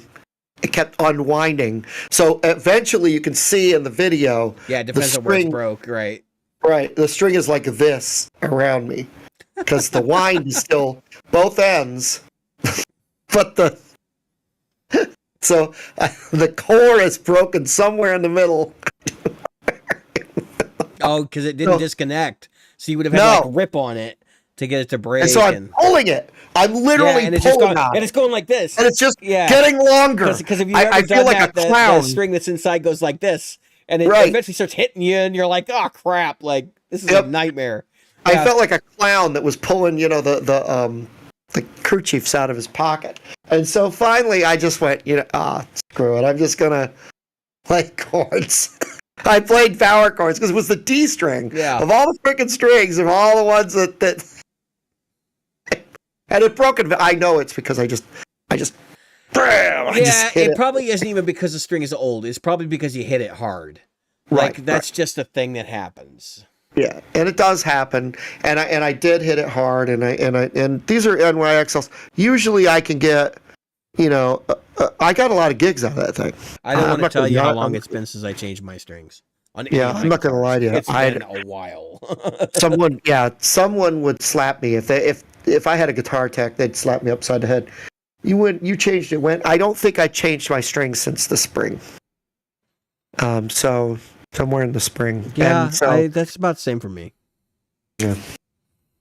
it kept unwinding. So eventually, you can see in the video. Yeah, it depends on where it's broke, right? Right, the string is like this around me, because the wind is still both ends, but so the core is broken somewhere in the middle. Oh, because it didn't disconnect. So you would have had to rip on it to get it to break. And so I'm pulling it. I'm literally pulling on it. And it's going like this. And it's just getting longer. Because if you I feel like a clown. The string that's inside goes like this. And it eventually starts hitting you, and you're like, oh, crap. Like, this is a nightmare. I felt like a clown that was pulling, the kerchiefs out of his pocket. And so finally I just went, screw it. I'm just going to play chords. I played power chords because it was the D string. Yeah. Of all the freaking strings, of all the ones that and it broken. I know it's because I just bam, I just hit it probably isn't even because the string is old. It's probably because you hit it hard. Like that's just a thing that happens. Yeah, and it does happen, and I did hit it hard, and these are NYXLs. Usually, I can get, I got a lot of gigs out of that thing. I don't want to tell you how long it's been since I changed my strings. I'm not going to lie to you. It's been a while. someone would slap me if I had a guitar tech, they'd slap me upside the head. You changed it. I don't think I changed my strings since the spring. So somewhere in the spring. Yeah, and that's about the same for me. Yeah.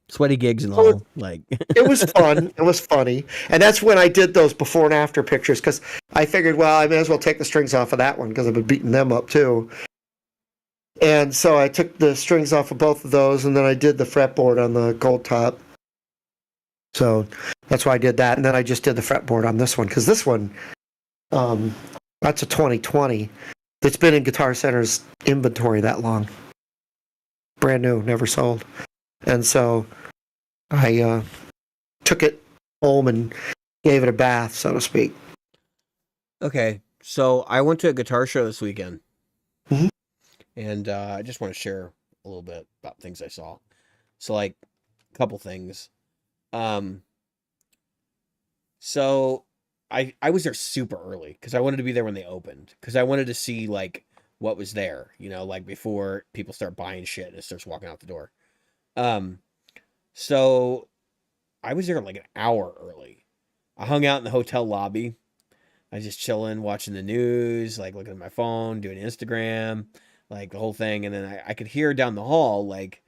Sweaty gigs and all. Like it was fun. It was funny. And that's when I did those before and after pictures because I figured, well, I may as well take the strings off of that one because I've been beating them up too. And so I took the strings off of both of those, and then I did the fretboard on the gold top. So that's why I did that. And then I just did the fretboard on this one because this one, that's a 2020. It's been in Guitar Center's inventory that long. Brand new, never sold. And so I took it home and gave it a bath, so to speak. Okay, so I went to a guitar show this weekend. Mm-hmm. And I just want to share a little bit about things I saw. So, like, a couple things. So I was there super early because I wanted to be there when they opened because I wanted to see like what was there, like before people start buying shit and it starts walking out the door. So I was there like an hour early. I hung out in the hotel lobby. I was just chilling, watching the news, like looking at my phone, doing Instagram, like the whole thing. And then I could hear down the hall, like,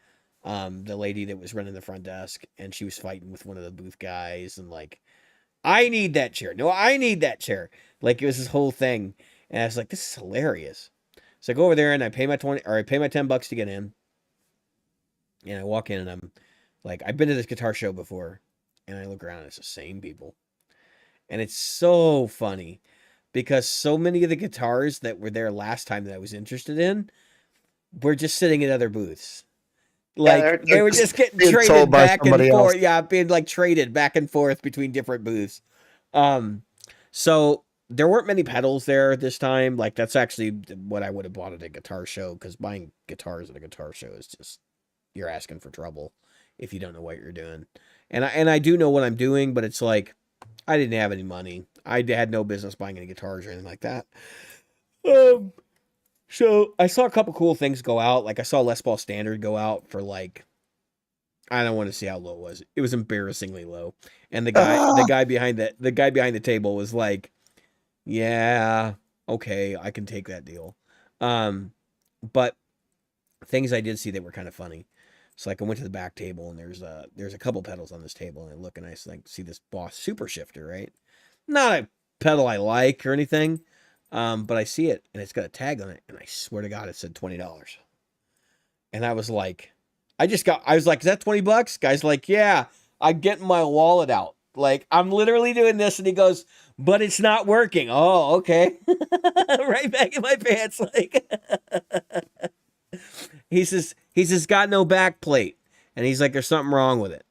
the lady that was running the front desk, and she was fighting with one of the booth guys, and like, I need that chair. No, I need that chair. Like it was this whole thing, and I was like, this is hilarious. So I go over there and I pay my $10 to get in, and I walk in and I'm like, I've been to this guitar show before, and I look around and it's the same people, and it's so funny because so many of the guitars that were there last time that I was interested in were just sitting at other booths. Like they were just getting traded back and forth. Yeah, being like traded back and forth between different booths. So there weren't many pedals there this time. Like that's actually what I would have bought at a guitar show because buying guitars at a guitar show is just you're asking for trouble if you don't know what you're doing. And I do know what I'm doing, but it's like I didn't have any money. I had no business buying any guitars or anything like that. So I saw a couple cool things go out. Like I saw Les Paul Standard go out for like, I don't want to see how low it was. It was embarrassingly low. And the guy behind the table was like, yeah, okay, I can take that deal. But things I did see that were kind of funny. So like I went to the back table and there's a couple pedals on this table and I look and I like see this Boss Super Shifter, right? Not a pedal I like or anything. But I see it and it's got a tag on it and I swear to God it said $20. And I was like, I was like, is that $20? Guy's like, yeah, I'm getting my wallet out. Like I'm literally doing this and he goes, but it's not working. Oh, okay. Right back in my pants. Like he says, got no back plate. And he's like, there's something wrong with it.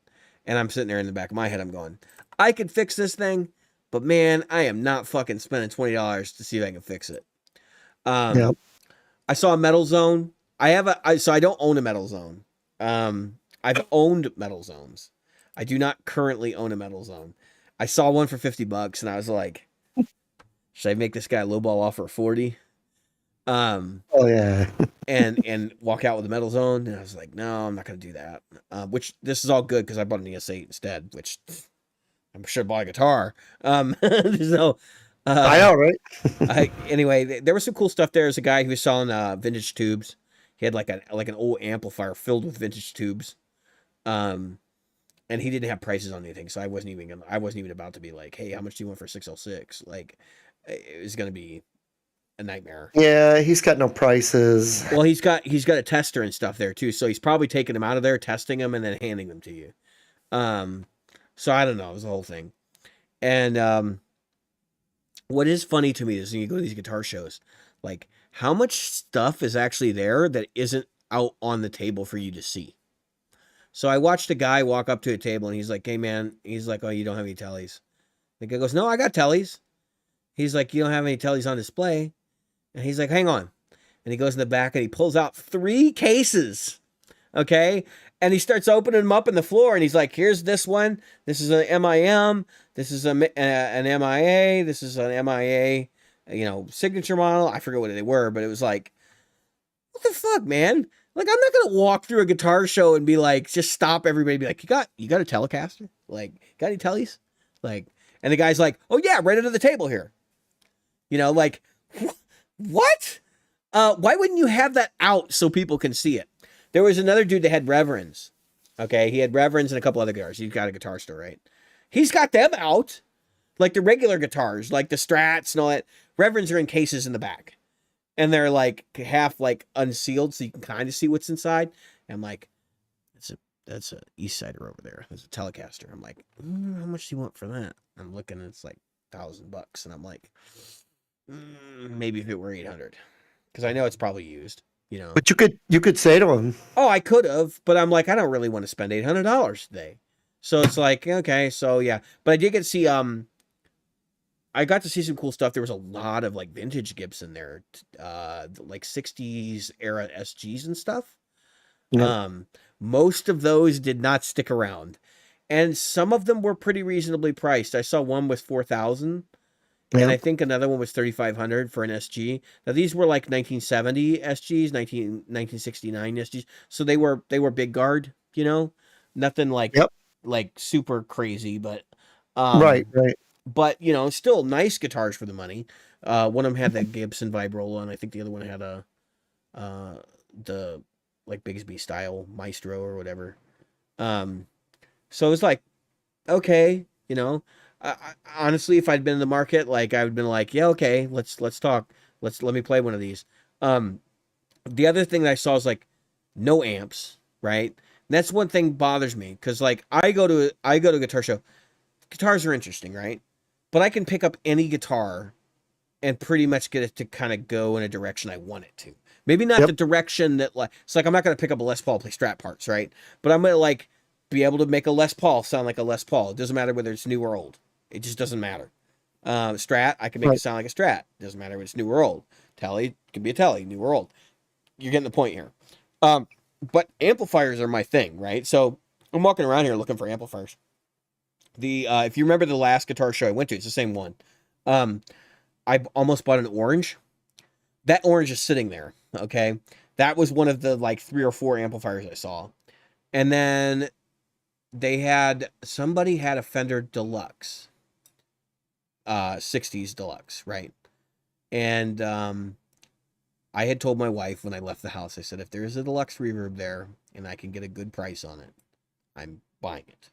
And I'm sitting there in the back of my head. I'm going, I could fix this thing. But man, I am not fucking spending $20 to see if I can fix it. Yep. I saw a Metal Zone. So I don't own a Metal Zone. I've owned Metal Zones. I do not currently own a Metal Zone. I saw one for $50 and I was like, should I make this guy a lowball offer of 40? Oh yeah. and walk out with a Metal Zone. And I was like, no, I'm not going to do that. Which this is all good because I bought an ES8 instead, which I'm sure I bought a guitar. So I know, right? Anyway, there was some cool stuff there. There's a guy who was selling vintage tubes. He had like an old amplifier filled with vintage tubes. And he didn't have prices on anything, so I wasn't even about to be like, hey, how much do you want for 606? Like it was gonna be a nightmare. Yeah, he's got no prices. Well, he's got a tester and stuff there too, so he's probably taking them out of there, testing them, and then handing them to you. So I don't know. It was the whole thing. And what is funny to me is when you go to these guitar shows, like how much stuff is actually there that isn't out on the table for you to see. So I watched a guy walk up to a table and he's like, "Hey man," he's like, "Oh, you don't have any tellies?" The guy goes, "No, I got tellies." He's like, "You don't have any tellies on display?" And he's like, "Hang on." And he goes in the back and he pulls out 3 cases. Okay. And he starts opening them up in the floor and he's like, "Here's this one. This is an MIM. This is an MIA. This is an MIA, signature model." I forget what they were, but it was like, what the fuck, man? Like, I'm not gonna walk through a guitar show and be like, just stop everybody and be like, you got a Telecaster? Like, got any tellies? Like, and the guy's like, "Oh yeah, right under the table here." Like, what? Why wouldn't you have that out so people can see it? There was another dude that had Reverends. Okay, he had Reverends and a couple other guitars. He's got a guitar store, right? He's got them out, like the regular guitars, like the Strats and all that. Reverends are in cases in the back, and they're like half like unsealed, so you can kind of see what's inside. And I'm like, that's a East Sider over there. There's a Telecaster. I'm like, how much do you want for that? I'm looking, and it's like $1,000, and I'm like, maybe if it were 800, because I know it's probably used. But you could say to him, Oh, I could have, but I'm like, I don't really want to spend $800 today. So it's like, okay, so yeah. But I did get to see I got to see some cool stuff. There was a lot of like vintage Gibson there, like 60s era SGs and stuff. yeah, Most of those did not stick around, and some of them were pretty reasonably priced. I saw one with 4,000. And I think another one was 3,500 for an SG. Now these were like 1970 SGs, 1969 SGs. So they were big guard, nothing like yep, like super crazy, but right, um right, but still nice guitars for the money. One of them had that Gibson Vibrola, and I think the other one had a the like Bigsby style Maestro or whatever. So it was like, okay, honestly, if I'd been in the market, like I would have been like, yeah, okay, let's talk. Let me play one of these. The other thing that I saw is like no amps, right? And that's one thing bothers me because like I go to a guitar show. Guitars are interesting, right? But I can pick up any guitar and pretty much get it to kind of go in a direction I want it to. Maybe not yep, the direction that like it's like I'm not gonna pick up a Les Paul, play Strat parts, right? But I'm gonna like be able to make a Les Paul sound like a Les Paul. It doesn't matter whether it's new or old. It just doesn't matter. Strat, I can make right. it sound like a Strat. Doesn't matter if it's new or old. Telly can be a Telly, new or old. You're getting the point here. But amplifiers are my thing, right? So I'm walking around here looking for amplifiers. If you remember the last guitar show I went to, it's the same one. I almost bought an orange. That orange is sitting there. Okay, that was one of the like 3 or 4 amplifiers I saw, and then somebody had a Fender Deluxe, 60s Deluxe, right? And I had told my wife when I left the house, I said, if there's a Deluxe reverb there and I can get a good price on it, I'm buying it.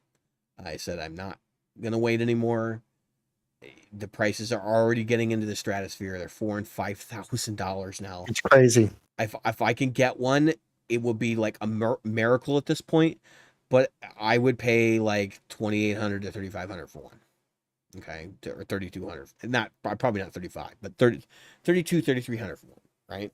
I said, I'm not going to wait anymore. The prices are already getting into the stratosphere. They're $4,000 and $5,000 now. It's crazy. If I can get one, it would be like a miracle at this point. But I would pay like $2,800 to $3,500 for one. Okay, or $3,200. Not probably not 35, but 32, $3,300 for one. Right?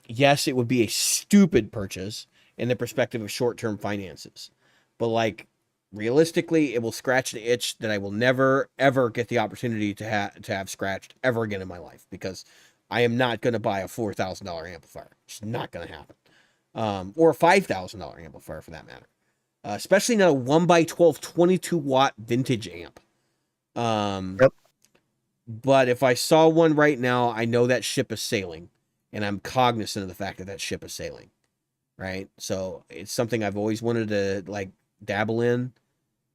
Yes, it would be a stupid purchase in the perspective of short-term finances, but like realistically, it will scratch the itch that I will never ever get the opportunity to have scratched ever again in my life, because I am not going to buy a $4,000 amplifier. It's not going to happen. Or a $5,000 amplifier for that matter. Especially not a 1x12 22-watt vintage amp. Yep. But if I saw one right now, I know that ship is sailing, and I'm cognizant of the fact that that ship is sailing, right? So it's something I've always wanted to like dabble in,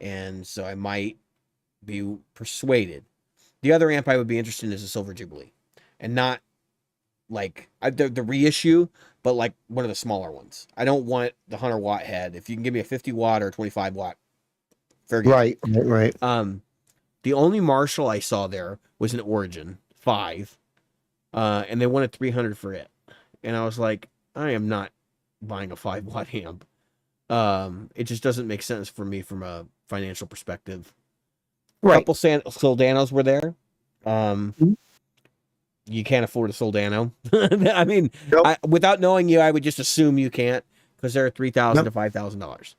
and so I might be persuaded. The other amp I would be interested in is a Silver Jubilee, and not like the reissue, but like one of the smaller ones. I don't want the 100-watt head. If you can give me a 50-watt or 25-watt, very good. Right. The only Marshall I saw there was an Origin 5, and they wanted $300 for it. And I was like, I am not buying a 5-watt amp. It just doesn't make sense for me from a financial perspective. Right. Couple Soldanos were there. You can't afford a Soldano. I mean, Nope. without knowing you, I would just assume you can't, because they're $3,000 Nope. to $5,000.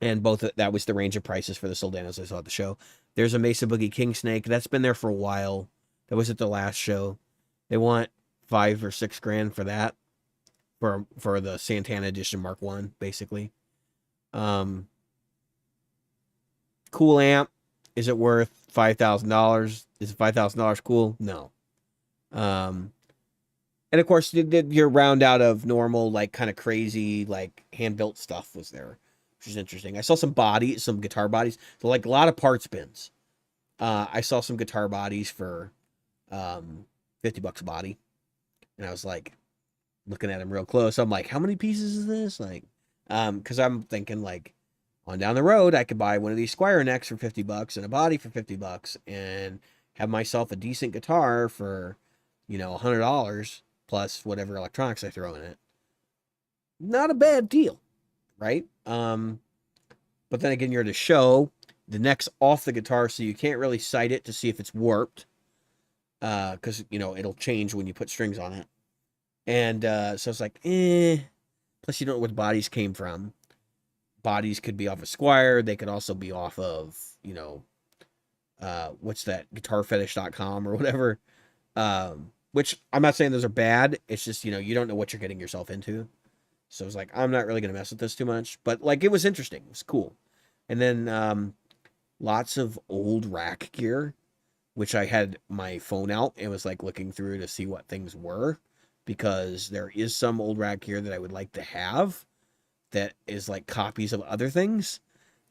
And that was the range of prices for the Soldanos I saw at the show. There's a Mesa Boogie King Snake that's been there for a while. That was at the last show. They want $5 or $6 grand for that, for the Santana Edition Mark One, basically. Cool amp. Is it worth $5,000? Is $5,000 cool? No. And of course, your round out of normal, like kind of crazy, like hand built stuff was there, which is interesting. I saw some guitar bodies, so like a lot of parts bins. I saw some guitar bodies for $50 a body, and I was like looking at them real close. I'm like, how many pieces is this? Like, because I'm thinking like, on down the road, I could buy one of these Squire necks for $50 and a body for $50 and have myself a decent guitar for, $100 plus whatever electronics I throw in it. Not a bad deal, right? But then again, you're at a show, the neck's off the guitar, so you can't really sight it to see if it's warped, because it'll change when you put strings on it. And so it's like, Plus, you don't know where the bodies came from. Bodies could be off of Squire. They could also be off of, what's that, guitarfetish.com or whatever. Which I'm not saying those are bad. It's just, you don't know what you're getting yourself into. So it's like, I'm not really going to mess with this too much. But, like, it was interesting. It was cool. And then lots of old rack gear, which I had my phone out and was, like, looking through to see what things were. Because there is some old rack gear that I would like to have that is like copies of other things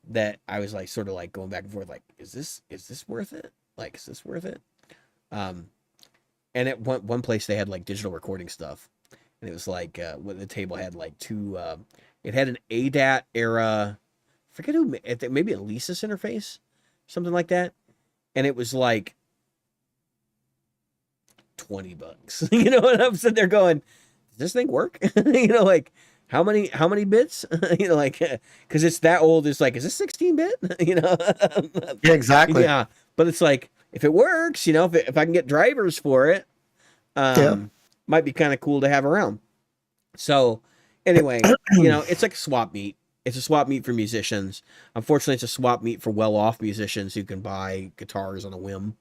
that I was like sort of like going back and forth, like, is this worth it? Like, is this worth it? And at one place they had like digital recording stuff, and it was like what the table had like two. It had an ADAT era, I forget who, maybe a Lesis interface, something like that, and it was like $20. And I'm sitting there going, does this thing work? Like. How many bits? Like, because it's that old. It's like, is this 16-bit? Yeah, exactly. Yeah, but it's like, if it works, if I can get drivers for it, might be kind of cool to have around. So, anyway, it's like a swap meet. It's a swap meet for musicians. Unfortunately, it's a swap meet for well-off musicians who can buy guitars on a whim.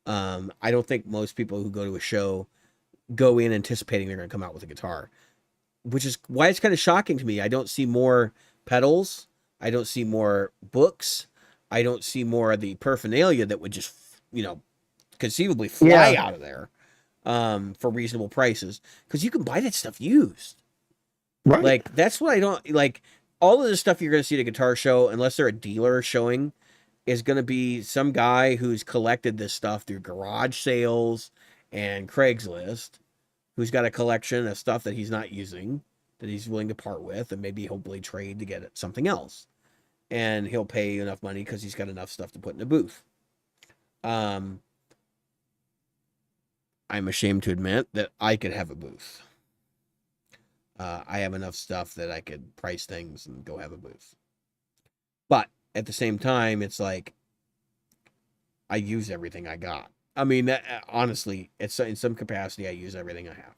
I don't think most people who go to a show go in anticipating they're going to come out with a guitar. Which is why it's kind of shocking to me. I don't see more pedals. I don't see more books. I don't see more of the paraphernalia that would just, conceivably fly out of there for reasonable prices. Because you can buy that stuff used. Right. Like, that's what I don't, like, all of the stuff you're going to see at a guitar show, unless they're a dealer showing, is going to be some guy who's collected this stuff through garage sales and Craigslist, who's got a collection of stuff that he's not using, that he's willing to part with, and maybe hopefully trade to get something else. And he'll pay enough money because he's got enough stuff to put in a booth. I'm ashamed to admit that I could have a booth. I have enough stuff that I could price things and go have a booth. But at the same time, it's like, I use everything I got. I mean, honestly, in some capacity, I use everything I have.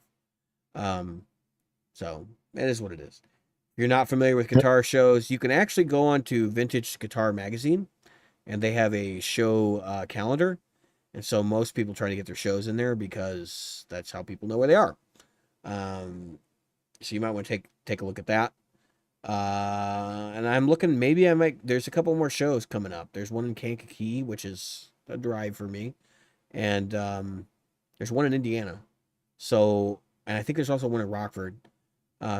So that is what it is. If you're not familiar with guitar shows, you can actually go on to Vintage Guitar Magazine, and they have a show calendar. And so most people try to get their shows in there because that's how people know where they are. So you might want to take a look at that. And I'm looking, maybe there's a couple more shows coming up. There's one in Kankakee, which is a drive for me. And there's one in Indiana. So, and I think there's also one in Rockford.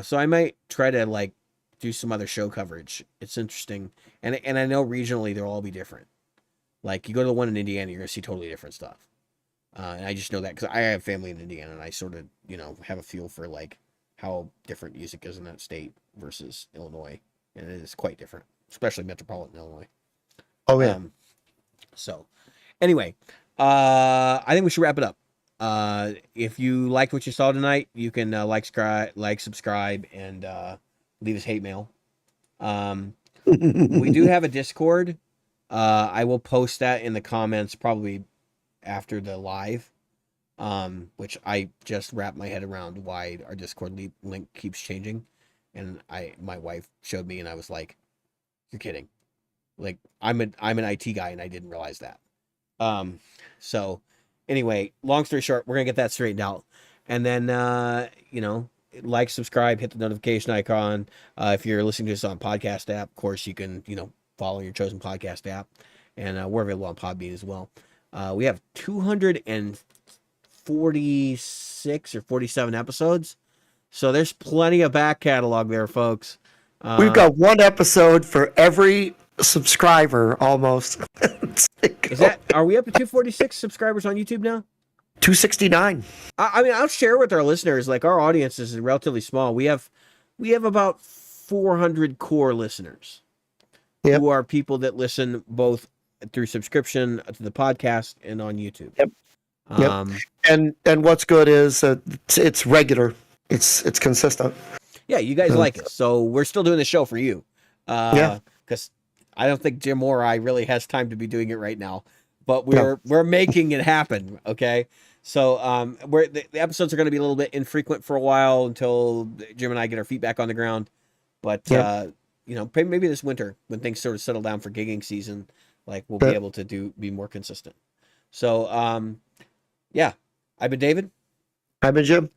So I might try to like do some other show coverage. It's interesting. And I know regionally they'll all be different. Like, you go to the one in Indiana, you're going to see totally different stuff. And I just know that because I have family in Indiana, and I sort of, have a feel for like how different music is in that state versus Illinois. And it is quite different, especially metropolitan Illinois. Oh, yeah. So anyway, I think we should wrap it up. If you liked what you saw tonight, you can like, subscribe, and leave us hate mail. We do have a Discord. I will post that in the comments probably after the live, which I just wrapped my head around why our Discord link keeps changing. And my wife showed me, and I was like, "You're kidding!" Like I'm an IT guy, and I didn't realize that. So anyway, long story short, we're gonna get that straightened out, and then like, subscribe, hit the notification icon. If you're listening to this on podcast app, of course you can follow your chosen podcast app, and we're available on Podbean as well. We have 246 or 47 episodes, so there's plenty of back catalog there, folks. We've got one episode for every subscriber almost. Are we up to 246 subscribers on YouTube now? 269. I mean, I'll share with our listeners, like, our audience is relatively small. We have about 400 core listeners. Yep. Who are people that listen both through subscription to the podcast and on YouTube. Yep. And what's good is it's regular. It's consistent. Yeah, you guys like it. So we're still doing the show for you. Because I don't think Jim or I really has time to be doing it right now. But we're making it happen, okay? So the episodes are going to be a little bit infrequent for a while until Jim and I get our feet back on the ground. But maybe this winter when things sort of settle down for gigging season, like we'll be able to be more consistent. So I've been David. I've been Jim.